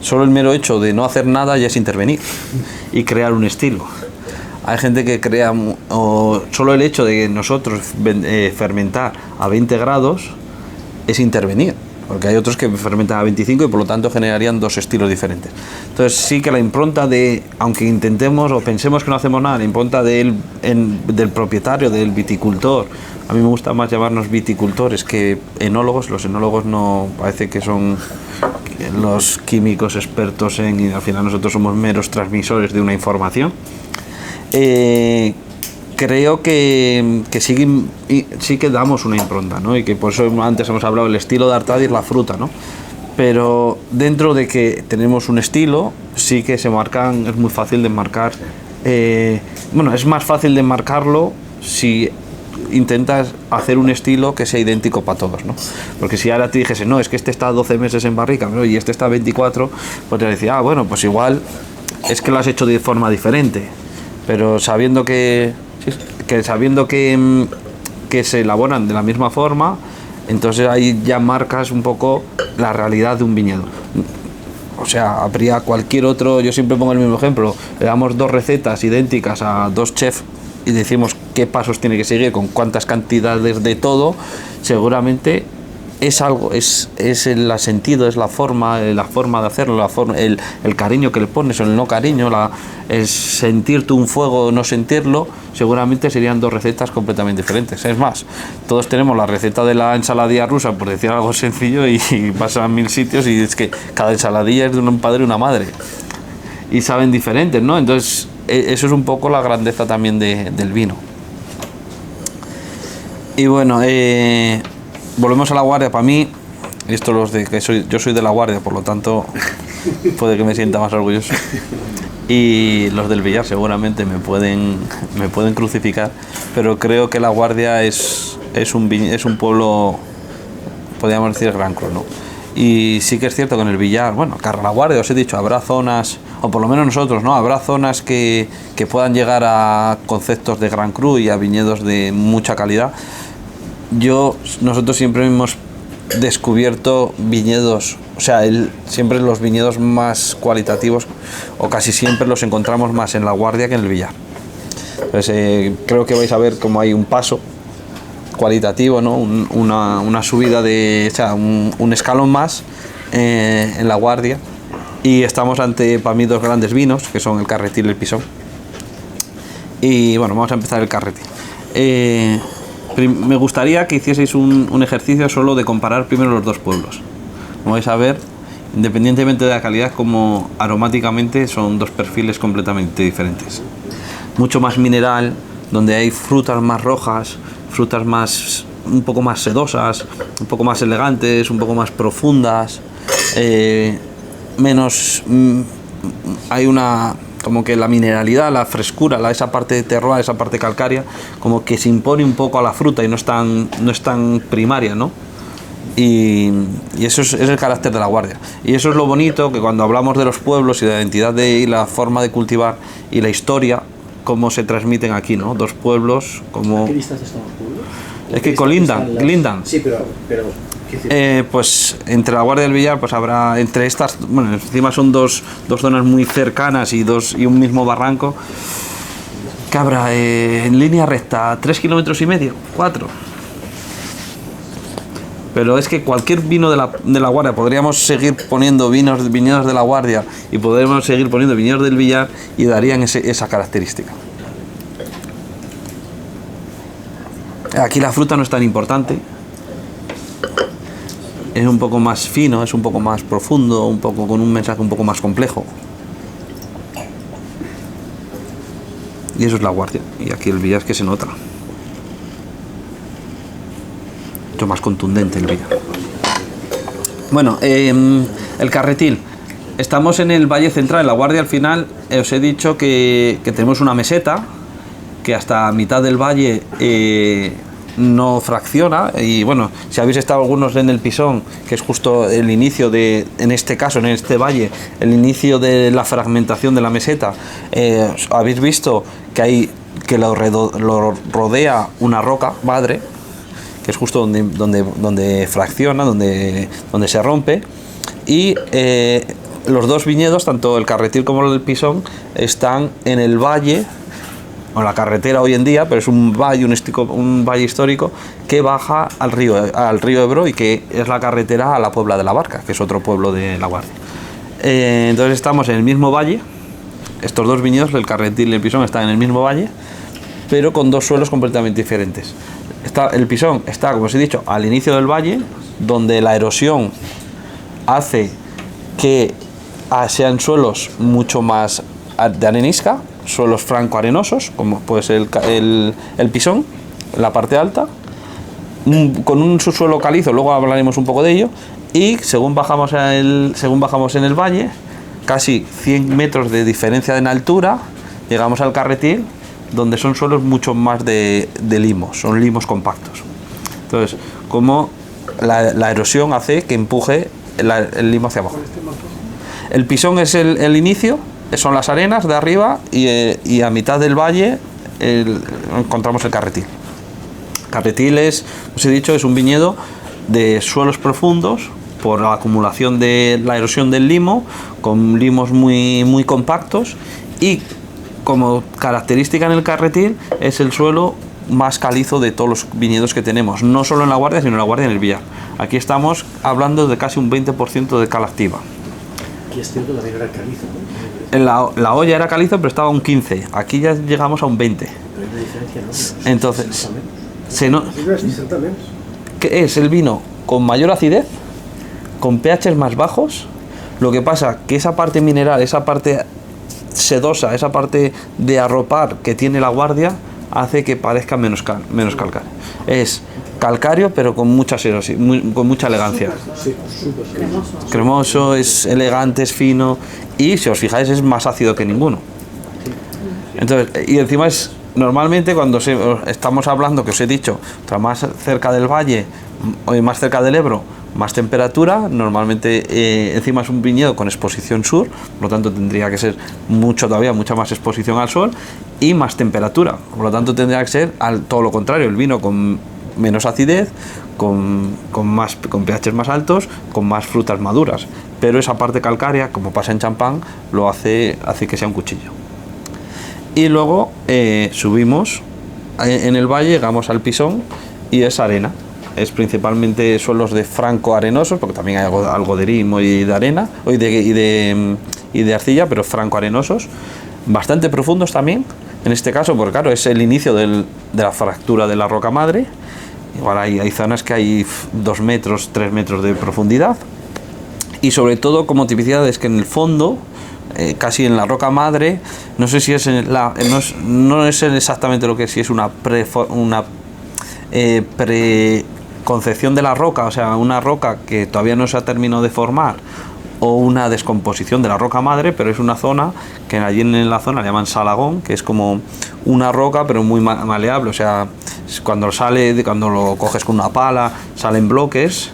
Solo el mero hecho de no hacer nada ya es intervenir y crear un estilo. Hay gente que crea, o solo el hecho de nosotros fermentar a 20 grados, es intervenir, porque hay otros que fermentan a 25 y por lo tanto generarían dos estilos diferentes. Entonces sí que la impronta aunque intentemos o pensemos que no hacemos nada, la impronta del propietario, del viticultor, a mí me gusta más llamarnos viticultores que enólogos. Los enólogos no parece que son los químicos expertos y al final nosotros somos meros transmisores de una información. Creo que sí que damos una impronta, ¿no? Y que por eso antes hemos hablado del estilo de Artadi es la fruta, ¿no? Pero dentro de que tenemos un estilo, sí que se marcan, es muy fácil de marcar. Es más fácil de marcarlo si intentas hacer un estilo que sea idéntico para todos, ¿no? Porque si ahora te dijese, no, es que este está 12 meses en barrica, ¿no? Y este está 24, pues te decía, pues igual es que lo has hecho de forma diferente, pero sabiendo que se elaboran de la misma forma, entonces ahí ya marcas un poco la realidad de un viñedo. O sea, habría cualquier otro, yo siempre pongo el mismo ejemplo, le damos 2 recetas idénticas a 2 chefs y decimos qué pasos tiene que seguir, con cuántas cantidades de todo, seguramente es algo, es el sentido, es la forma de hacerlo, el cariño que le pones o el no cariño, el sentirte un fuego o no sentirlo, seguramente serían 2 recetas completamente diferentes. Es más, todos tenemos la receta de la ensaladilla rusa, por decir algo sencillo, y pasan a 1000 sitios y es que cada ensaladilla es de un padre y una madre y saben diferentes, ¿no? Entonces eso es un poco la grandeza también del vino. Y bueno, volvemos a La Guardia. Para mí, yo soy de La Guardia, por lo tanto puede que me sienta más orgulloso, y los del Villar seguramente me pueden crucificar, pero creo que La Guardia es un pueblo, podríamos decir, Gran Cru, ¿no? Y sí que es cierto que en el Villar, La Guardia, os he dicho, habrá zonas, o por lo menos nosotros, ¿no? Habrá zonas que puedan llegar a conceptos de Gran Cru y a viñedos de mucha calidad. Nosotros siempre hemos descubierto viñedos, o sea, siempre los viñedos más cualitativos, o casi siempre los encontramos más en La Guardia que en el Villar. Entonces creo que vais a ver cómo hay un paso cualitativo, ¿no? Una subida un escalón más en La Guardia, y estamos ante, para mí, 2 grandes vinos, que son el Carretil y el Pisón. Y vamos a empezar el Carretil. Me gustaría que hicieseis un ejercicio solo de comparar primero los 2 pueblos. Como vais a ver, independientemente de la calidad, como aromáticamente son 2 perfiles completamente diferentes. Mucho más mineral, donde hay frutas más rojas, frutas un poco más sedosas, un poco más elegantes, un poco más profundas, menos, hay como que la mineralidad, la frescura, esa parte de terroir, esa parte calcárea, como que se impone un poco a la fruta y no es tan primaria, ¿no? Y eso es el carácter de La Guardia. Y eso es lo bonito, que cuando hablamos de los pueblos y de la identidad y la forma de cultivar y la historia, cómo se transmiten aquí, ¿no? 2 pueblos como... ¿A qué distancia están los pueblos? Es que colindan. Sí, pero pues entre La Guardia y el Villar, pues habrá entre estas, encima son dos zonas muy cercanas y un mismo barranco, que habrá en línea recta 3,5 kilómetros, 4. Pero es que cualquier vino de la Guardia, podríamos seguir poniendo viñedos de La Guardia y podríamos seguir poniendo viñedos del Villar y darían esa característica. Aquí la fruta no es tan importante, es un poco más fino, es un poco más profundo, un poco con un mensaje un poco más complejo. Y eso es La Guardia. Y aquí el Villar es que se nota. Mucho más contundente el Villar. Bueno, el Carretil. Estamos en el Valle Central, en La Guardia. Al final os he dicho que tenemos una meseta que hasta mitad del valle no fracciona, y si habéis estado algunos en el Pisón, que es justo el inicio en este caso, en este valle, el inicio de la fragmentación de la meseta, habéis visto que lo rodea una roca madre, que es justo donde fracciona, donde se rompe, y los 2 viñedos, tanto el Carretil como el del Pisón, están en el valle o la carretera hoy en día, pero es un valle, un valle histórico que baja al río Ebro y que es la carretera a la Puebla de la Barca, que es otro pueblo de La Guardia. Entonces estamos en el mismo valle, estos dos viñedos, el Carretil y el Pisón, están en el mismo valle, pero con dos suelos completamente diferentes. El Pisón está, como os he dicho, al inicio del valle, donde la erosión hace que sean suelos mucho más de arenisca, suelos franco-arenosos, como puede ser el Pisón, la parte alta, con un subsuelo calizo, luego hablaremos un poco de ello, y según bajamos en el valle, casi 100 metros de diferencia en altura, llegamos al Carretil, donde son suelos mucho más de limos, son limos compactos. Entonces, como la erosión hace que empuje el limo hacia abajo. El Pisón es el inicio, son las arenas de arriba, y a mitad del valle encontramos el Carretil. Carretil os he dicho, es un viñedo de suelos profundos por la acumulación de la erosión del limo, con limos muy, muy compactos, y como característica en el Carretil es el suelo más calizo de todos los viñedos que tenemos, no solo en La Guardia, sino en La Guardia y en el Villar. Aquí estamos hablando de casi un 20% de cal activa. Aquí es cierto, también era calizo, ¿no? En la olla era calizo, pero estaba a un 15. Aquí ya llegamos a un 20. Pero hay una diferencia, ¿no? Entonces, ¿qué es el vino con mayor acidez, con pHs más bajos? Lo que pasa que esa parte mineral, esa parte sedosa, esa parte de arropar que tiene La Guardia, hace que parezca menos calcáreo. Es calcáreo, pero con mucha con mucha elegancia. Sí, súper Cremoso, es elegante, es fino, y si os fijáis es más ácido que ninguno. Entonces, y encima normalmente cuando estamos hablando, que os he dicho, más cerca del valle o más cerca del Ebro, más temperatura, normalmente encima es un viñedo con exposición sur, por lo tanto tendría que ser mucha más exposición al sol y más temperatura, por lo tanto tendría que ser todo lo contrario, el vino con menos acidez, con pHs más altos, con más frutas maduras, pero esa parte calcárea, como pasa en champán, lo hace que sea un cuchillo. Y luego subimos en el valle, llegamos al Pisón y es arena. Es principalmente suelos de franco arenosos, porque también hay algo de limo y de arena, y de arcilla, pero franco arenosos, bastante profundos también, en este caso, porque claro, es el inicio de la fractura de la roca madre. Igual hay zonas que hay 2 metros, 3 metros de profundidad, y sobre todo como tipicidad es que en el fondo, casi en la roca madre, no sé si es no es exactamente lo que es, si es una preconcepción de la roca, o sea, una roca que todavía no se ha terminado de formar, o una descomposición de la roca madre, pero es una zona que allí en la zona le llaman salagón, que es como una roca pero muy maleable, o sea, cuando lo coges con una pala salen bloques,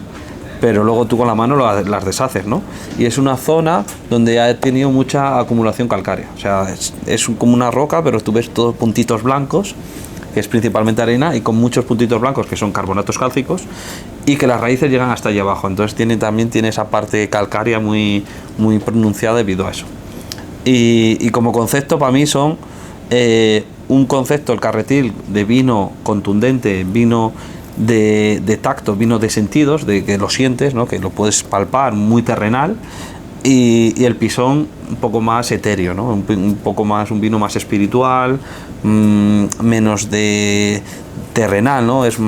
pero luego tú con la mano las deshaces, ¿no? Y es una zona donde ha tenido mucha acumulación calcárea, o sea, es como una roca, pero tú ves todos puntitos blancos, que es principalmente arena, y con muchos puntitos blancos que son carbonatos cálcicos, y que las raíces llegan hasta allá abajo, entonces también tiene esa parte calcárea muy, muy pronunciada debido a eso. Y como concepto para mí son un concepto, el Carretil, de vino contundente, vino de tacto, vino de sentidos, de que lo sientes, ¿no? Que lo puedes palpar, muy terrenal, y el Pisón un poco más etéreo, ¿no? Un poco más, un vino más espiritual, menos de terrenal, ¿no? Es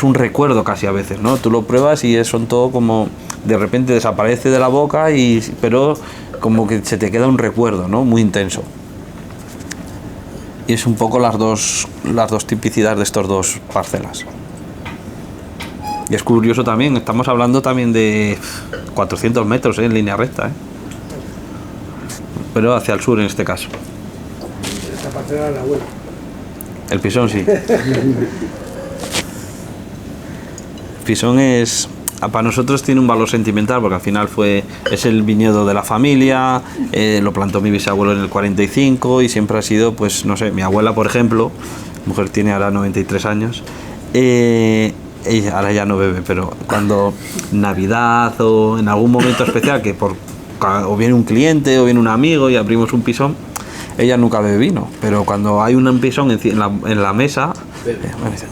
un recuerdo casi a veces, ¿no? Tú lo pruebas y son todo como de repente desaparece de la boca, pero como que se te queda un recuerdo, ¿no? Muy intenso. Y es un poco las dos tipicidades de estos dos parcelas. Y es curioso también, estamos hablando también de 400 metros en línea recta, pero hacia el sur en este caso. Esta parcela era la abuela. El Pisón sí. Pisón para nosotros tiene un valor sentimental, porque al final es el viñedo de la familia, lo plantó mi bisabuelo en el 45 y siempre ha sido, pues no sé, mi abuela, por ejemplo, mujer tiene ahora 93 años, ella ahora ya no bebe, pero cuando Navidad o en algún momento especial, o viene un cliente o viene un amigo y abrimos un Pisón, ella nunca bebe vino, pero cuando hay un pisón en la mesa, me dice,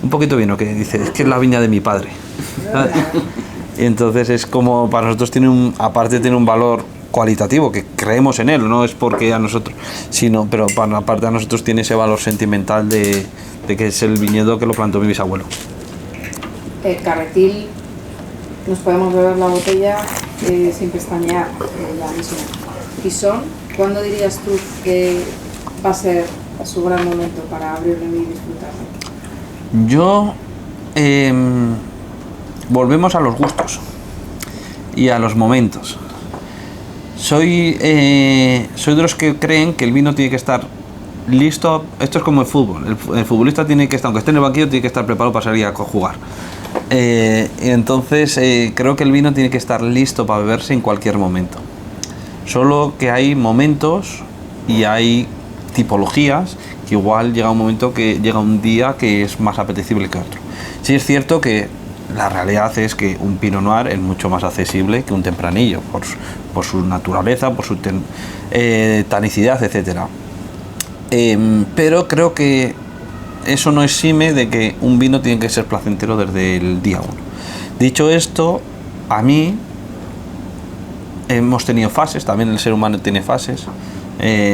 un poquito vino, que dice, es que es la viña de mi padre. Y entonces es como, para nosotros aparte tiene un valor cualitativo, que creemos en él, no es porque a nosotros, pero aparte a nosotros tiene ese valor sentimental de que es el viñedo que lo plantó mi bisabuelo. El Carretil, nos podemos beber la botella sin pestañear ya mismo. Pisón, ¿cuándo dirías tú que va a ser su gran momento para abrirlo y disfrutarlo? Yo, volvemos a los gustos y a los momentos. Soy de los que creen que el vino tiene que estar listo. Esto es como el fútbol. El futbolista tiene que estar, aunque esté en el banquillo, tiene que estar preparado para salir a jugar. Entonces creo que el vino tiene que estar listo para beberse en cualquier momento. Solo que hay momentos y hay tipologías que igual llega un día que es más apetecible que otro. Sí es cierto que la realidad es que un Pinot Noir es mucho más accesible que un Tempranillo por su naturaleza, por su tanicidad, etcétera. Pero creo que eso no exime de que un vino tiene que ser placentero desde el día 1. Dicho esto, a mí hemos tenido fases, también el ser humano tiene fases.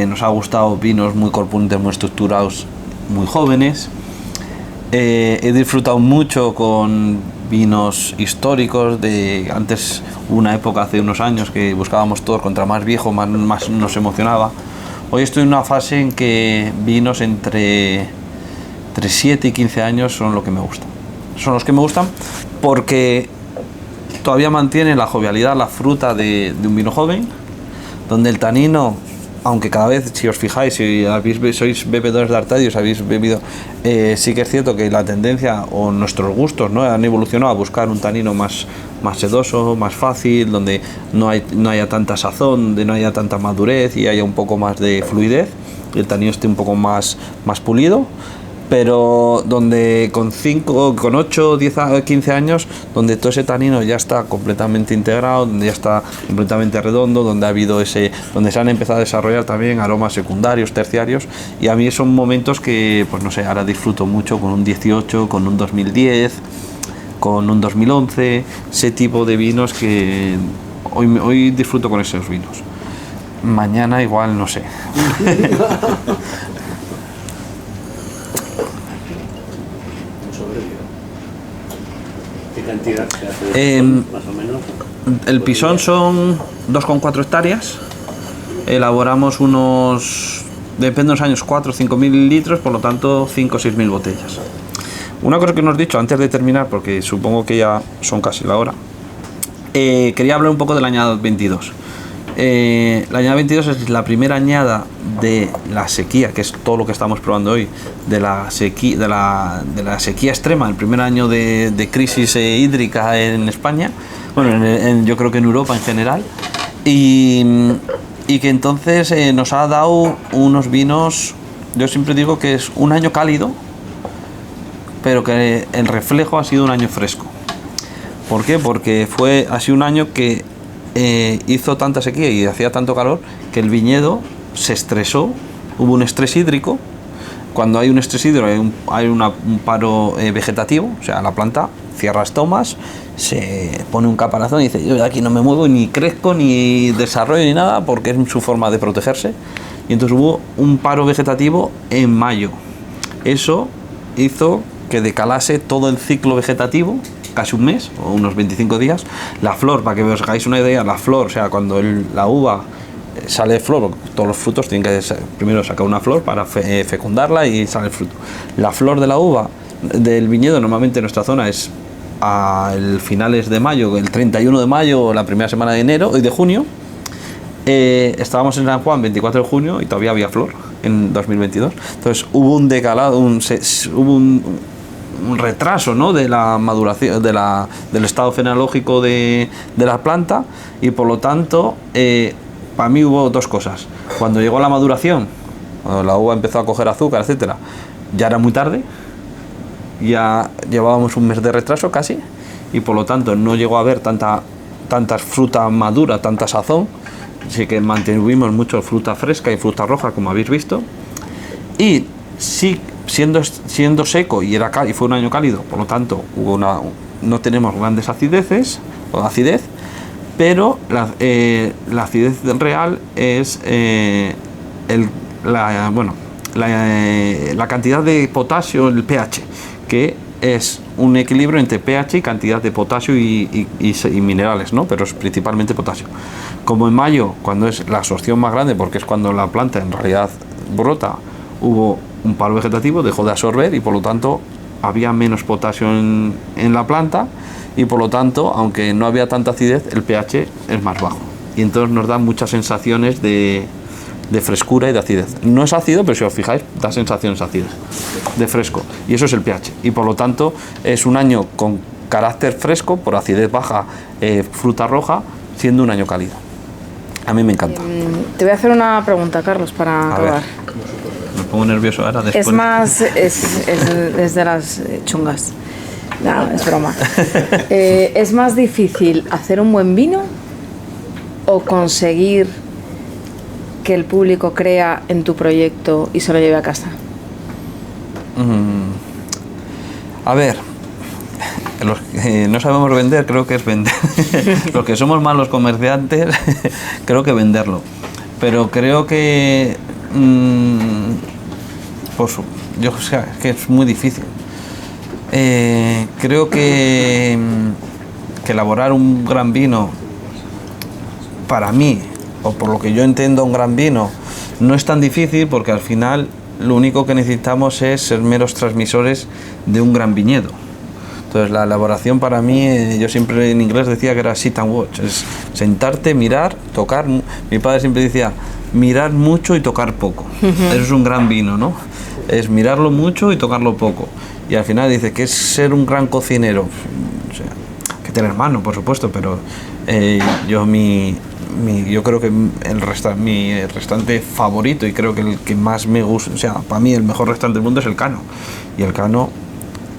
Nos ha gustado vinos muy corpulentos, muy estructurados, muy jóvenes. He disfrutado mucho con vinos históricos de antes, una época hace unos años que buscábamos todos, contra más viejo más nos emocionaba. Hoy estoy en una fase en que vinos entre 7 y 15 años son lo que me gustan. Son los que me gustan porque todavía mantiene la jovialidad, la fruta de un vino joven, donde el tanino, aunque cada vez, si os fijáis, si sois bebedores de Artadi, os habéis bebido, sí que es cierto que la tendencia o nuestros gustos, ¿no?, han evolucionado a buscar un tanino más sedoso, más fácil, donde no haya tanta sazón, donde no haya tanta madurez y haya un poco más de fluidez, y el tanino esté un poco más pulido, pero donde con 8, 10, 15 años, donde todo ese tanino ya está completamente integrado, donde ya está completamente redondo, donde se han empezado a desarrollar también aromas secundarios, terciarios, y a mí son momentos que, pues no sé, ahora disfruto mucho con un 18, con un 2010, con un 2011, ese tipo de vinos que hoy disfruto con esos vinos. Mañana igual no sé. ¿Qué cantidad se hace más o menos? El pisón son 2,4 hectáreas. Elaboramos depende de los años, 4 o 5.000 litros, por lo tanto 5 o 6.000 botellas. Una cosa que nos has dicho antes de terminar, porque supongo que ya son casi la hora, quería hablar un poco de la añada 22. La añada 22 es la primera añada de la sequía, que es todo lo que estamos probando hoy, de la sequía extrema, el primer año de crisis hídrica en España, bueno, yo creo que en Europa en general, y que entonces nos ha dado unos vinos. Yo siempre digo que es un año cálido, pero que el reflejo ha sido un año fresco. ¿Por qué? Porque ha sido un año que hizo tanta sequía y hacía tanto calor que el viñedo se estresó, hubo un estrés hídrico. Cuando hay un estrés hídrico hay un paro vegetativo, o sea, la planta cierra estomas, se pone un caparazón y dice: yo de aquí no me muevo, ni crezco, ni desarrollo, ni nada, porque es su forma de protegerse. Y entonces hubo un paro vegetativo en mayo. Eso hizo que decalase todo el ciclo vegetativo, casi un mes o unos 25 días. La flor, para que os hagáis una idea, la flor, o sea, cuando la uva sale de flor, todos los frutos tienen que primero sacar una flor para fecundarla y sale el fruto. La flor de la uva del viñedo normalmente en nuestra zona es a finales de mayo, el 31 de mayo o la primera semana de enero y de junio. Estábamos en San Juan 24 de junio y todavía había flor en 2022. Entonces hubo un decalado, hubo un retraso, ¿no?, de la maduración, del estado fenológico de la planta, y por lo tanto para mí hubo dos cosas. Cuando llegó la maduración, cuando la uva empezó a coger azúcar, etcétera, ya era muy tarde, ya llevábamos un mes de retraso casi, y por lo tanto no llegó a haber tanta fruta madura, tanta sazón, sí que mantuvimos mucho fruta fresca y fruta roja, como habéis visto. Y sí, siendo seco y fue un año cálido, por lo tanto no tenemos grandes acidez, pero la acidez real es la cantidad de potasio, el pH, que es un equilibrio entre pH y cantidad de potasio y minerales, ¿no? Pero es principalmente potasio. Como en mayo, cuando es la absorción más grande, porque es cuando la planta en realidad brota, hubo un paro vegetativo, dejó de absorber y por lo tanto había menos potasio en la planta y por lo tanto, aunque no había tanta acidez, el pH es más bajo y entonces nos da muchas sensaciones de frescura y de acidez. No es ácido, pero si os fijáis da sensaciones ácidas, de fresco, y eso es el pH, y por lo tanto es un año con carácter fresco, por acidez baja, fruta roja, siendo un año cálido. A mí me encanta. Te voy a hacer una pregunta, Carlos, para acabar. Me pongo nervioso ahora después. Es más, es de las chungas. No, es broma. ¿Es más difícil hacer un buen vino o conseguir que el público crea en tu proyecto y se lo lleve a casa? A ver, los que no sabemos vender, creo que es vender. Los que somos malos comerciantes, creo que venderlo. Pero creo que pues yo sé que es muy difícil. Creo que elaborar un gran vino, para mí, o por lo que yo entiendo un gran vino, no es tan difícil, porque al final lo único que necesitamos es ser meros transmisores de un gran viñedo. Entonces la elaboración para mí, yo siempre en inglés decía que era sit and watch, es sentarte, mirar, tocar. Mi padre siempre decía mirar mucho y tocar poco. Eso es un gran vino, ¿no? Es mirarlo mucho y tocarlo poco. Y al final dice que es ser un gran cocinero. O sea, que tener mano, por supuesto, pero yo creo que mi restaurante favorito, y creo que el que más me gusta, o sea, para mí el mejor restaurante del mundo es el Cano. Y el Cano,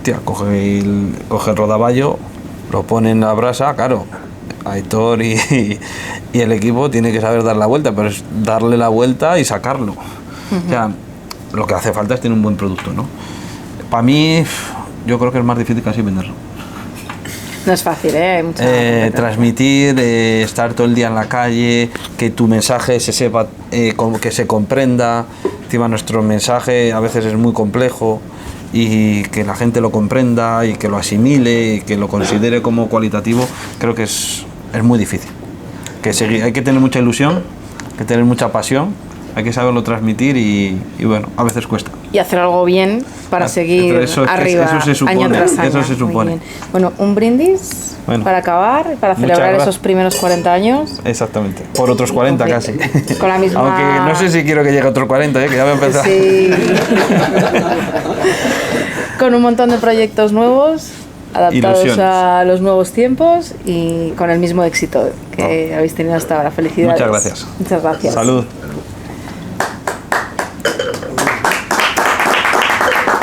tía, coge el rodaballo, lo pone en la brasa, claro. Aitor y el equipo tiene que saber dar la vuelta, pero es darle la vuelta y sacarlo. O sea, lo que hace falta es tener un buen producto, ¿no? Para mí, yo creo que es más difícil casi venderlo. No es fácil, ¿eh? Hay transmitir, estar todo el día en la calle, que tu mensaje se sepa, que se comprenda. Encima nuestro mensaje a veces es muy complejo, y que la gente lo comprenda y que lo asimile y que lo considere como cualitativo, creo que es muy difícil. Hay que tener mucha ilusión, hay que tener mucha pasión, hay que saberlo transmitir y bueno, a veces cuesta. Y hacer algo bien para seguir arriba, eso se supone, año tras año. Eso se supone. Bueno, un brindis para acabar, para celebrar esos primeros 40 años. Exactamente, por otros 40 casi. Con la misma... Aunque no sé si quiero que llegue a otros 40, que ya voy a empezar. Sí. Con un montón de proyectos nuevos, adaptados a los nuevos tiempos y con el mismo éxito que habéis tenido hasta ahora. Felicidades. Muchas gracias. Muchas gracias. Salud.